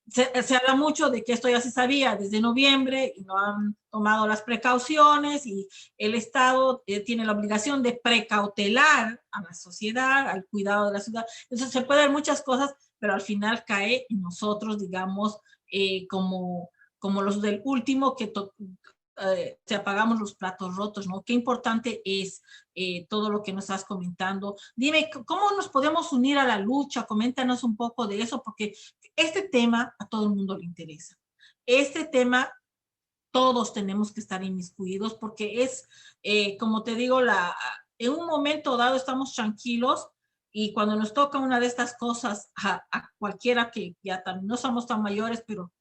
se habla mucho de que esto ya se sabía desde noviembre y no han tomado las precauciones y el Estado tiene la obligación de precautelar a la sociedad, al cuidado de la ciudad. Entonces se puede ver muchas cosas, pero al final cae en nosotros, digamos, como los del último que se apagamos los platos rotos, ¿no? Qué importante es todo lo que nos estás comentando. Dime, ¿cómo nos podemos unir a la lucha? Coméntanos un poco de eso, porque este tema a todo el mundo le interesa. Este tema todos tenemos que estar inmiscuidos porque es, como te digo, en un momento dado estamos tranquilos y cuando nos toca una de estas cosas a cualquiera que ya no somos tan mayores, pero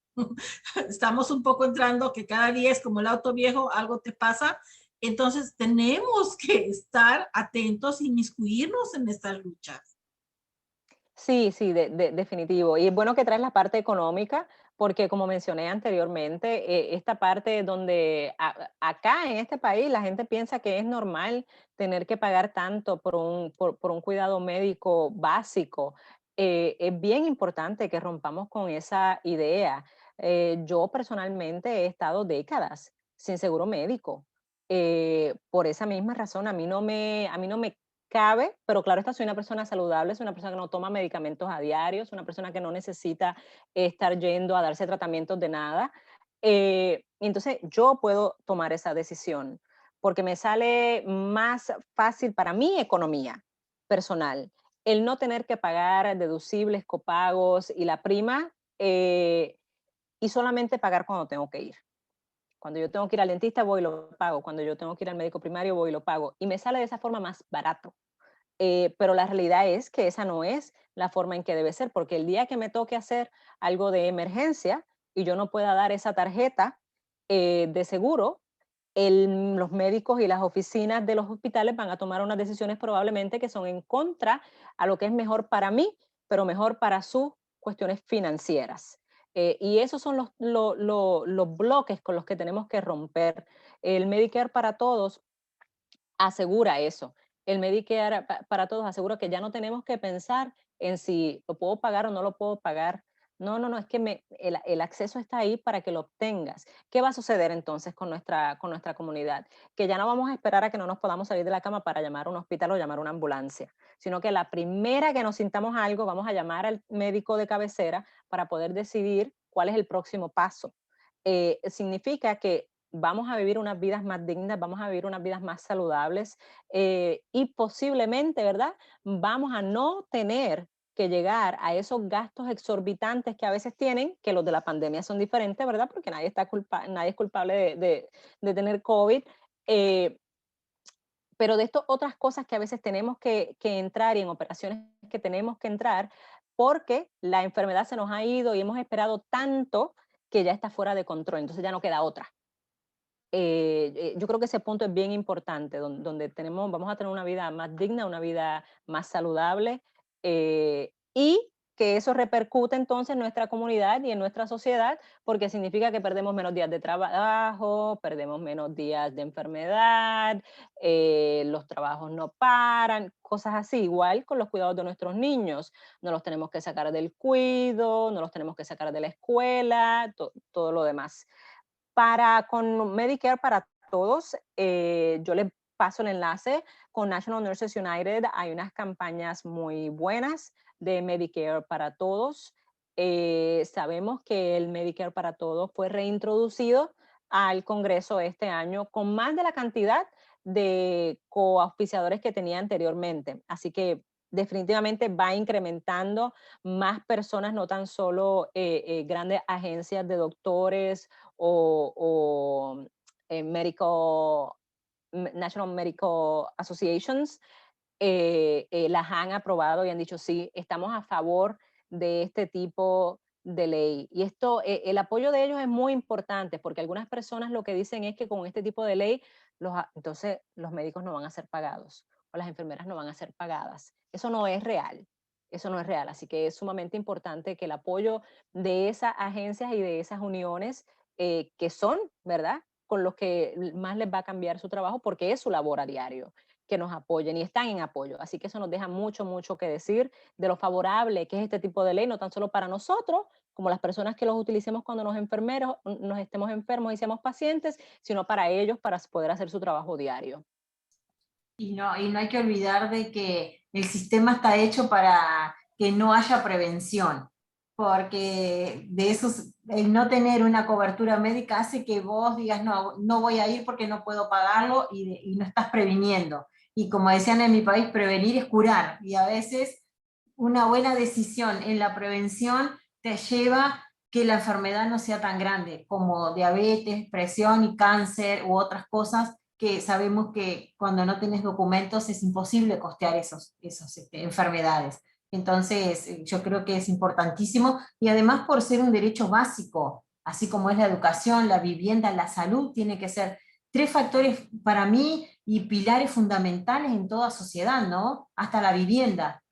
estamos un poco entrando que cada día es como el auto viejo, algo te pasa. Entonces tenemos que estar atentos y inmiscuirnos en estas luchas. Sí, sí, definitivo. Y es bueno que traes la parte económica, porque como mencioné anteriormente, esta parte donde acá en este país la gente piensa que es normal tener que pagar tanto por un cuidado médico básico. Es bien importante que rompamos con esa idea. Yo personalmente he estado décadas sin seguro médico. Por esa misma razón, a mí no me cabe, pero claro, esta soy una persona saludable, soy una persona que no toma medicamentos a diario, soy una persona que no necesita estar yendo a darse tratamientos de nada. Y entonces yo puedo tomar esa decisión porque me sale más fácil para mi economía personal el no tener que pagar deducibles, copagos y la prima y solamente pagar cuando tengo que ir. Cuando yo tengo que ir al dentista, voy y lo pago. Cuando yo tengo que ir al médico primario, voy y lo pago. Y me sale de esa forma más barato. Pero la realidad es que esa no es la forma en que debe ser, porque el día que me toque hacer algo de emergencia y yo no pueda dar esa tarjeta de seguro, los médicos y las oficinas de los hospitales van a tomar unas decisiones probablemente que son en contra a lo que es mejor para mí, pero mejor para sus cuestiones financieras. Y esos son los bloques con los que tenemos que romper. El Medicare para todos asegura eso. El Medicare para todos asegura que ya no tenemos que pensar en si lo puedo pagar o no lo puedo pagar. No, no, no, es que el acceso está ahí para que lo obtengas. ¿Qué va a suceder entonces con nuestra comunidad? Que ya no vamos a esperar a que no nos podamos salir de la cama para llamar a un hospital o llamar a una ambulancia, sino que la primera que nos sintamos algo, vamos a llamar al médico de cabecera para poder decidir cuál es el próximo paso. Significa que vamos a vivir unas vidas más dignas, vamos a vivir unas vidas más saludables y posiblemente, ¿verdad? Vamos a no tener que llegar a esos gastos exorbitantes que a veces tienen, que los de la pandemia son diferentes, ¿verdad? Porque nadie es culpable de tener COVID. eh, pero de estas otras cosas que a veces tenemos que entrar y en operaciones que tenemos que entrar porque la enfermedad se nos ha ido y hemos esperado tanto que ya está fuera de control, entonces ya no queda otra. Yo creo que ese punto es bien importante, donde vamos a tener una vida más digna, una vida más saludable y que eso repercute entonces en nuestra comunidad y en nuestra sociedad, porque significa que perdemos menos días de trabajo, perdemos menos días de enfermedad, los trabajos no paran, cosas así, igual con los cuidados de nuestros niños, no los tenemos que sacar del cuido, no los tenemos que sacar de la escuela, todo lo demás. Con Medicare para todos, yo les paso el enlace con National Nurses United. Hay unas campañas muy buenas de Medicare para todos. Sabemos que el Medicare para todos fue reintroducido al Congreso este año con más de la cantidad de coauspiciadores que tenía anteriormente. Así que definitivamente va incrementando más personas, no tan solo grandes agencias de doctores o medical National Medical Associations las han aprobado y han dicho sí, estamos a favor de este tipo de ley. Y esto, el apoyo de ellos es muy importante porque algunas personas lo que dicen es que con este tipo de ley, entonces los médicos no van a ser pagados o las enfermeras no van a ser pagadas. Eso no es real. Eso no es real. Así que es sumamente importante que el apoyo de esas agencias y de esas uniones que son, ¿verdad?, con los que más les va a cambiar su trabajo porque es su labor a diario, que nos apoyen y están en apoyo. Así que eso nos deja mucho, mucho que decir de lo favorable que es este tipo de ley, no tan solo para nosotros, como las personas que los utilicemos cuando nos estemos enfermos y seamos pacientes, sino para ellos, para poder hacer su trabajo diario. Y no hay que olvidar de que el sistema está hecho para que no haya prevención, porque de esos, el no tener una cobertura médica hace que vos digas, no, no voy a ir porque no puedo pagarlo y no estás previniendo. Y como decían en mi país, prevenir es curar, y a veces una buena decisión en la prevención te lleva que la enfermedad no sea tan grande como diabetes, presión y cáncer u otras cosas que sabemos que cuando no tienes documentos es imposible costear esas enfermedades. Entonces, yo creo que es importantísimo y además por ser un derecho básico, así como es la educación, la vivienda, la salud, tiene que ser tres factores para mí y pilares fundamentales en toda sociedad, ¿no? Hasta la vivienda.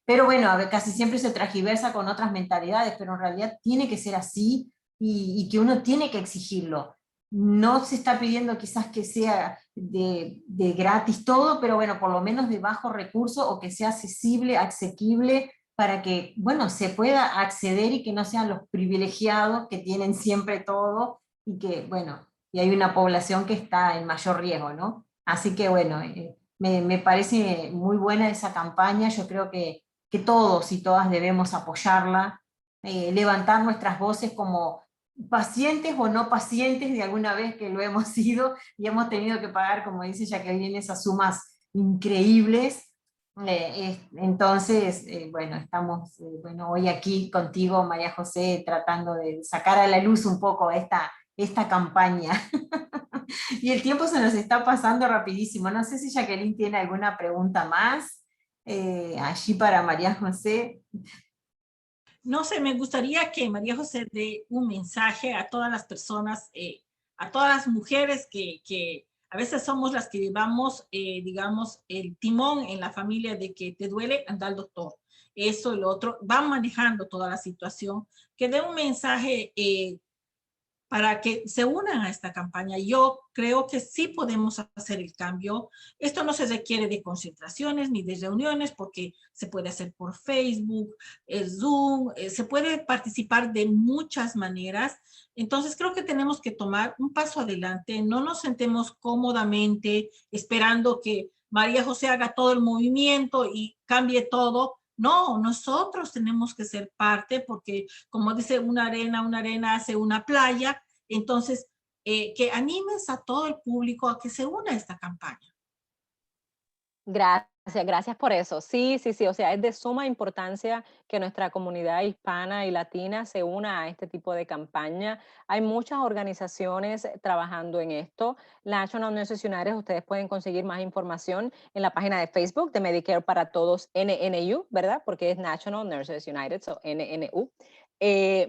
Pero bueno, a ver, casi siempre se transgiversa con otras mentalidades, pero en realidad tiene que ser así y que uno tiene que exigirlo. No se está pidiendo quizás que sea de gratis todo, pero bueno, por lo menos de bajo recurso o que sea accesible, asequible, para que, bueno, se pueda acceder y que no sean los privilegiados que tienen siempre todo y que, bueno, y hay una población que está en mayor riesgo, ¿no? Así que bueno, me parece muy buena esa campaña, yo creo que todos y todas debemos apoyarla, levantar nuestras voces como pacientes o no pacientes de alguna vez que lo hemos sido y hemos tenido que pagar, como dice Jacqueline, esas sumas increíbles. Entonces, bueno, estamos bueno, hoy aquí contigo, María José, tratando de sacar a la luz un poco esta campaña. Y el tiempo se nos está pasando rapidísimo. No sé si Jacqueline tiene alguna pregunta más allí para María José. No sé, me gustaría que María José dé un mensaje a todas las personas, a todas las mujeres que a veces somos las que llevamos, digamos, el timón en la familia de que te duele, anda al doctor. Eso y lo otro, van manejando toda la situación, que dé un mensaje para que se unan a esta campaña. Yo creo que sí podemos hacer el cambio. Esto no se requiere de concentraciones ni de reuniones porque se puede hacer por Facebook, Zoom, se puede participar de muchas maneras. Entonces creo que tenemos que tomar un paso adelante, no nos sentemos cómodamente esperando que María José haga todo el movimiento y cambie todo. No, nosotros tenemos que ser parte porque, como dice una arena hace una playa. Entonces, que animes a todo el público a que se una a esta campaña. Gracias por eso. Sí, sí, sí, o sea, es de suma importancia que nuestra comunidad hispana y latina se una a este tipo de campaña. Hay muchas organizaciones trabajando en esto. La National Nurses United, ustedes pueden conseguir más información en la página de Facebook de Medicare para Todos NNU, ¿verdad? Porque es National Nurses United, so NNU.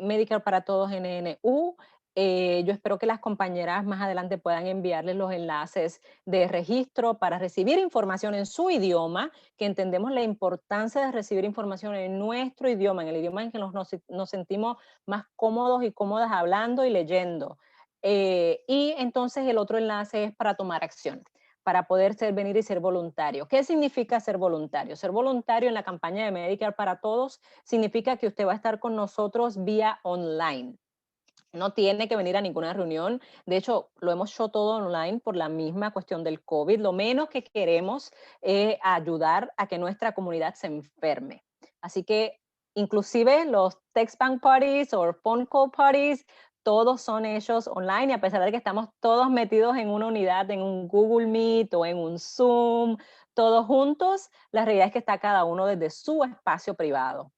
Medicare para Todos NNU. Yo espero que las compañeras más adelante puedan enviarles los enlaces de registro para recibir información en su idioma, que entendemos la importancia de recibir información en nuestro idioma, en el idioma en que nos sentimos más cómodos y cómodas hablando y leyendo. Y entonces el otro enlace es para tomar acción, para poder venir y ser voluntario. ¿Qué significa ser voluntario? Ser voluntario en la campaña de Medicare para Todos significa que usted va a estar con nosotros vía online. No tiene que venir a ninguna reunión. De hecho, lo hemos hecho todo online por la misma cuestión del COVID. Lo menos que queremos es ayudar a que nuestra comunidad se enferme. Así que inclusive los text bank parties o phone call parties, todos son hechos online y a pesar de que estamos todos metidos en una unidad, en un Google Meet o en un Zoom, todos juntos, la realidad es que está cada uno desde su espacio privado.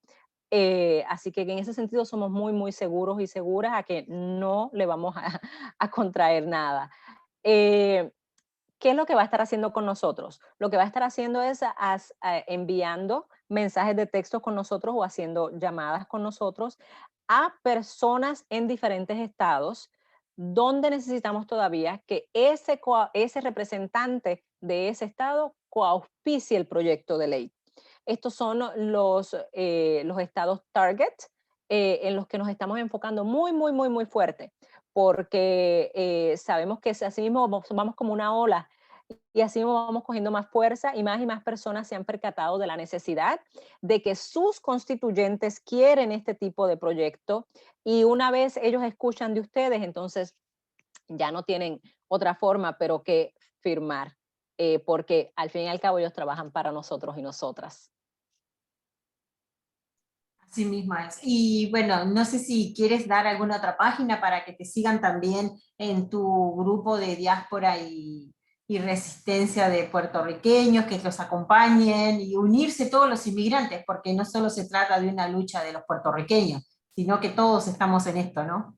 Así que en ese sentido somos muy, muy seguros y seguras a que no le vamos a contraer nada. ¿qué es lo que va a estar haciendo con nosotros? Lo que va a estar haciendo es enviando mensajes de texto con nosotros o haciendo llamadas con nosotros a personas en diferentes estados donde necesitamos todavía que ese representante de ese estado coauspicie el proyecto de ley. Estos son los estados target en los que nos estamos enfocando muy fuerte, porque sabemos que así mismo vamos como una ola y así mismo vamos cogiendo más fuerza y más personas se han percatado de la necesidad de que sus constituyentes quieren este tipo de proyecto y una vez ellos escuchan de ustedes, entonces ya no tienen otra forma pero que firmar, porque al fin y al cabo ellos trabajan para nosotros y nosotras. Así mismo es. Y bueno, no sé si quieres dar alguna otra página para que te sigan también en tu grupo de diáspora y resistencia de puertorriqueños, que los acompañen y unirse todos los inmigrantes, porque no solo se trata de una lucha de los puertorriqueños, sino que todos estamos en esto, ¿no?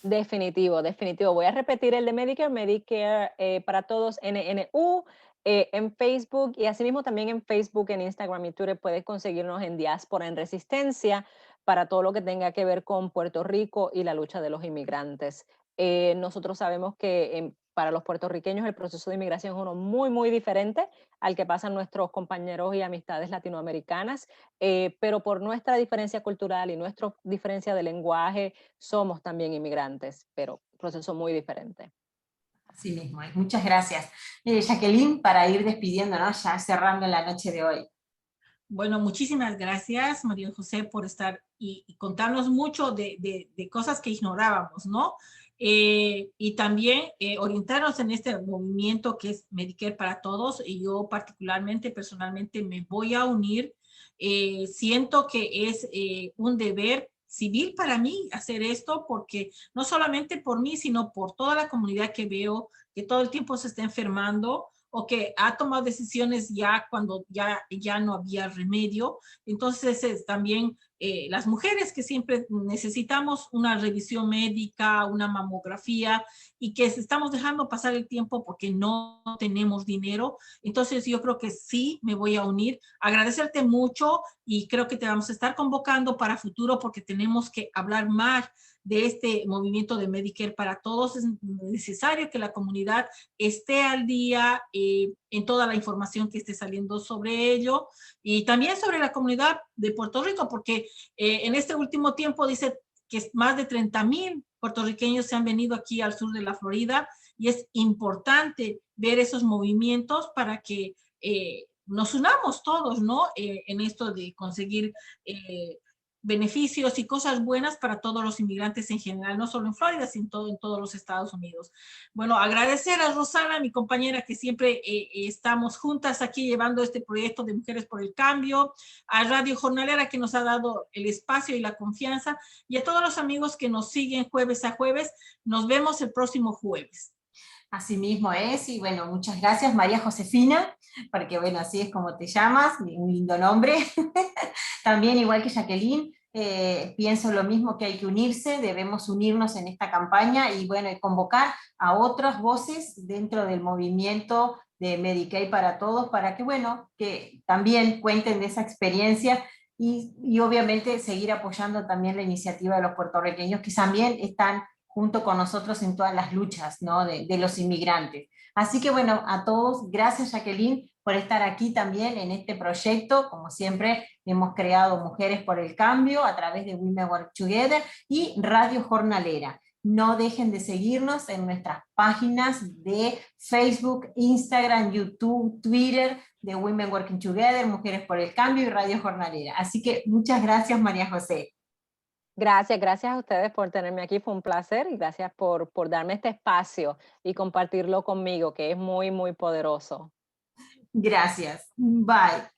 Definitivo, definitivo. Voy a repetir el de Medicare para todos, NNU, en Facebook y asimismo también en Facebook, en Instagram y Twitter puedes conseguirnos en Diáspora en Resistencia para todo lo que tenga que ver con Puerto Rico y la lucha de los inmigrantes. Nosotros sabemos que para los puertorriqueños el proceso de inmigración es uno muy diferente al que pasan nuestros compañeros y amistades latinoamericanas, pero por nuestra diferencia cultural y nuestra diferencia de lenguaje, somos también inmigrantes, pero proceso muy diferente. Así mismo es. Muchas gracias. Jacqueline, para ir despidiéndonos, ya cerrando la noche de hoy. Bueno, muchísimas gracias, María José, por estar y contarnos mucho de cosas que ignorábamos, ¿no? Y también orientarnos en este movimiento que es Medicare para Todos. Y yo particularmente, personalmente, me voy a unir. Siento que es un deber civil para mí hacer esto, porque no solamente por mí, sino por toda la comunidad que veo que todo el tiempo se está enfermando, o que ha tomado decisiones ya cuando ya no había remedio. Entonces también las mujeres que siempre necesitamos una revisión médica, una mamografía, y que estamos dejando pasar el tiempo porque no tenemos dinero. Entonces yo creo que sí me voy a unir. Agradecerte mucho y creo que te vamos a estar convocando para futuro porque tenemos que hablar más de este movimiento de Medicare para todos. Es necesario que la comunidad esté al día en toda la información que esté saliendo sobre ello, y también sobre la comunidad de Puerto Rico, porque en este último tiempo dice que más de 30,000 puertorriqueños se han venido aquí al sur de la Florida, y es importante ver esos movimientos para que nos unamos todos, ¿no? En esto de conseguir beneficios y cosas buenas para todos los inmigrantes en general, no solo en Florida, sino en todos los Estados Unidos. Bueno, agradecer a Rosana, mi compañera, que siempre estamos juntas aquí llevando este proyecto de Mujeres por el Cambio, a Radio Jornalera, que nos ha dado el espacio y la confianza, y a todos los amigos que nos siguen jueves a jueves. Nos vemos el próximo jueves. Así mismo es, y bueno, muchas gracias María Josefina, porque bueno, así es como te llamas, un lindo nombre. También igual que Jacqueline, pienso lo mismo, que hay que unirse, debemos unirnos en esta campaña y bueno, y convocar a otras voces dentro del movimiento de Medicaid para todos, para que bueno, que también cuenten de esa experiencia y obviamente seguir apoyando también la iniciativa de los puertorriqueños que también están junto con nosotros en todas las luchas, ¿no? de los inmigrantes. Así que bueno, a todos, gracias Jacqueline por estar aquí también en este proyecto. Como siempre, hemos creado Mujeres por el Cambio a través de Women Work Together y Radio Jornalera. No dejen de seguirnos en nuestras páginas de Facebook, Instagram, YouTube, Twitter, de Women Working Together, Mujeres por el Cambio y Radio Jornalera. Así que muchas gracias María José. Gracias a ustedes por tenerme aquí, fue un placer y gracias por darme este espacio y compartirlo conmigo, que es muy poderoso. Gracias, bye.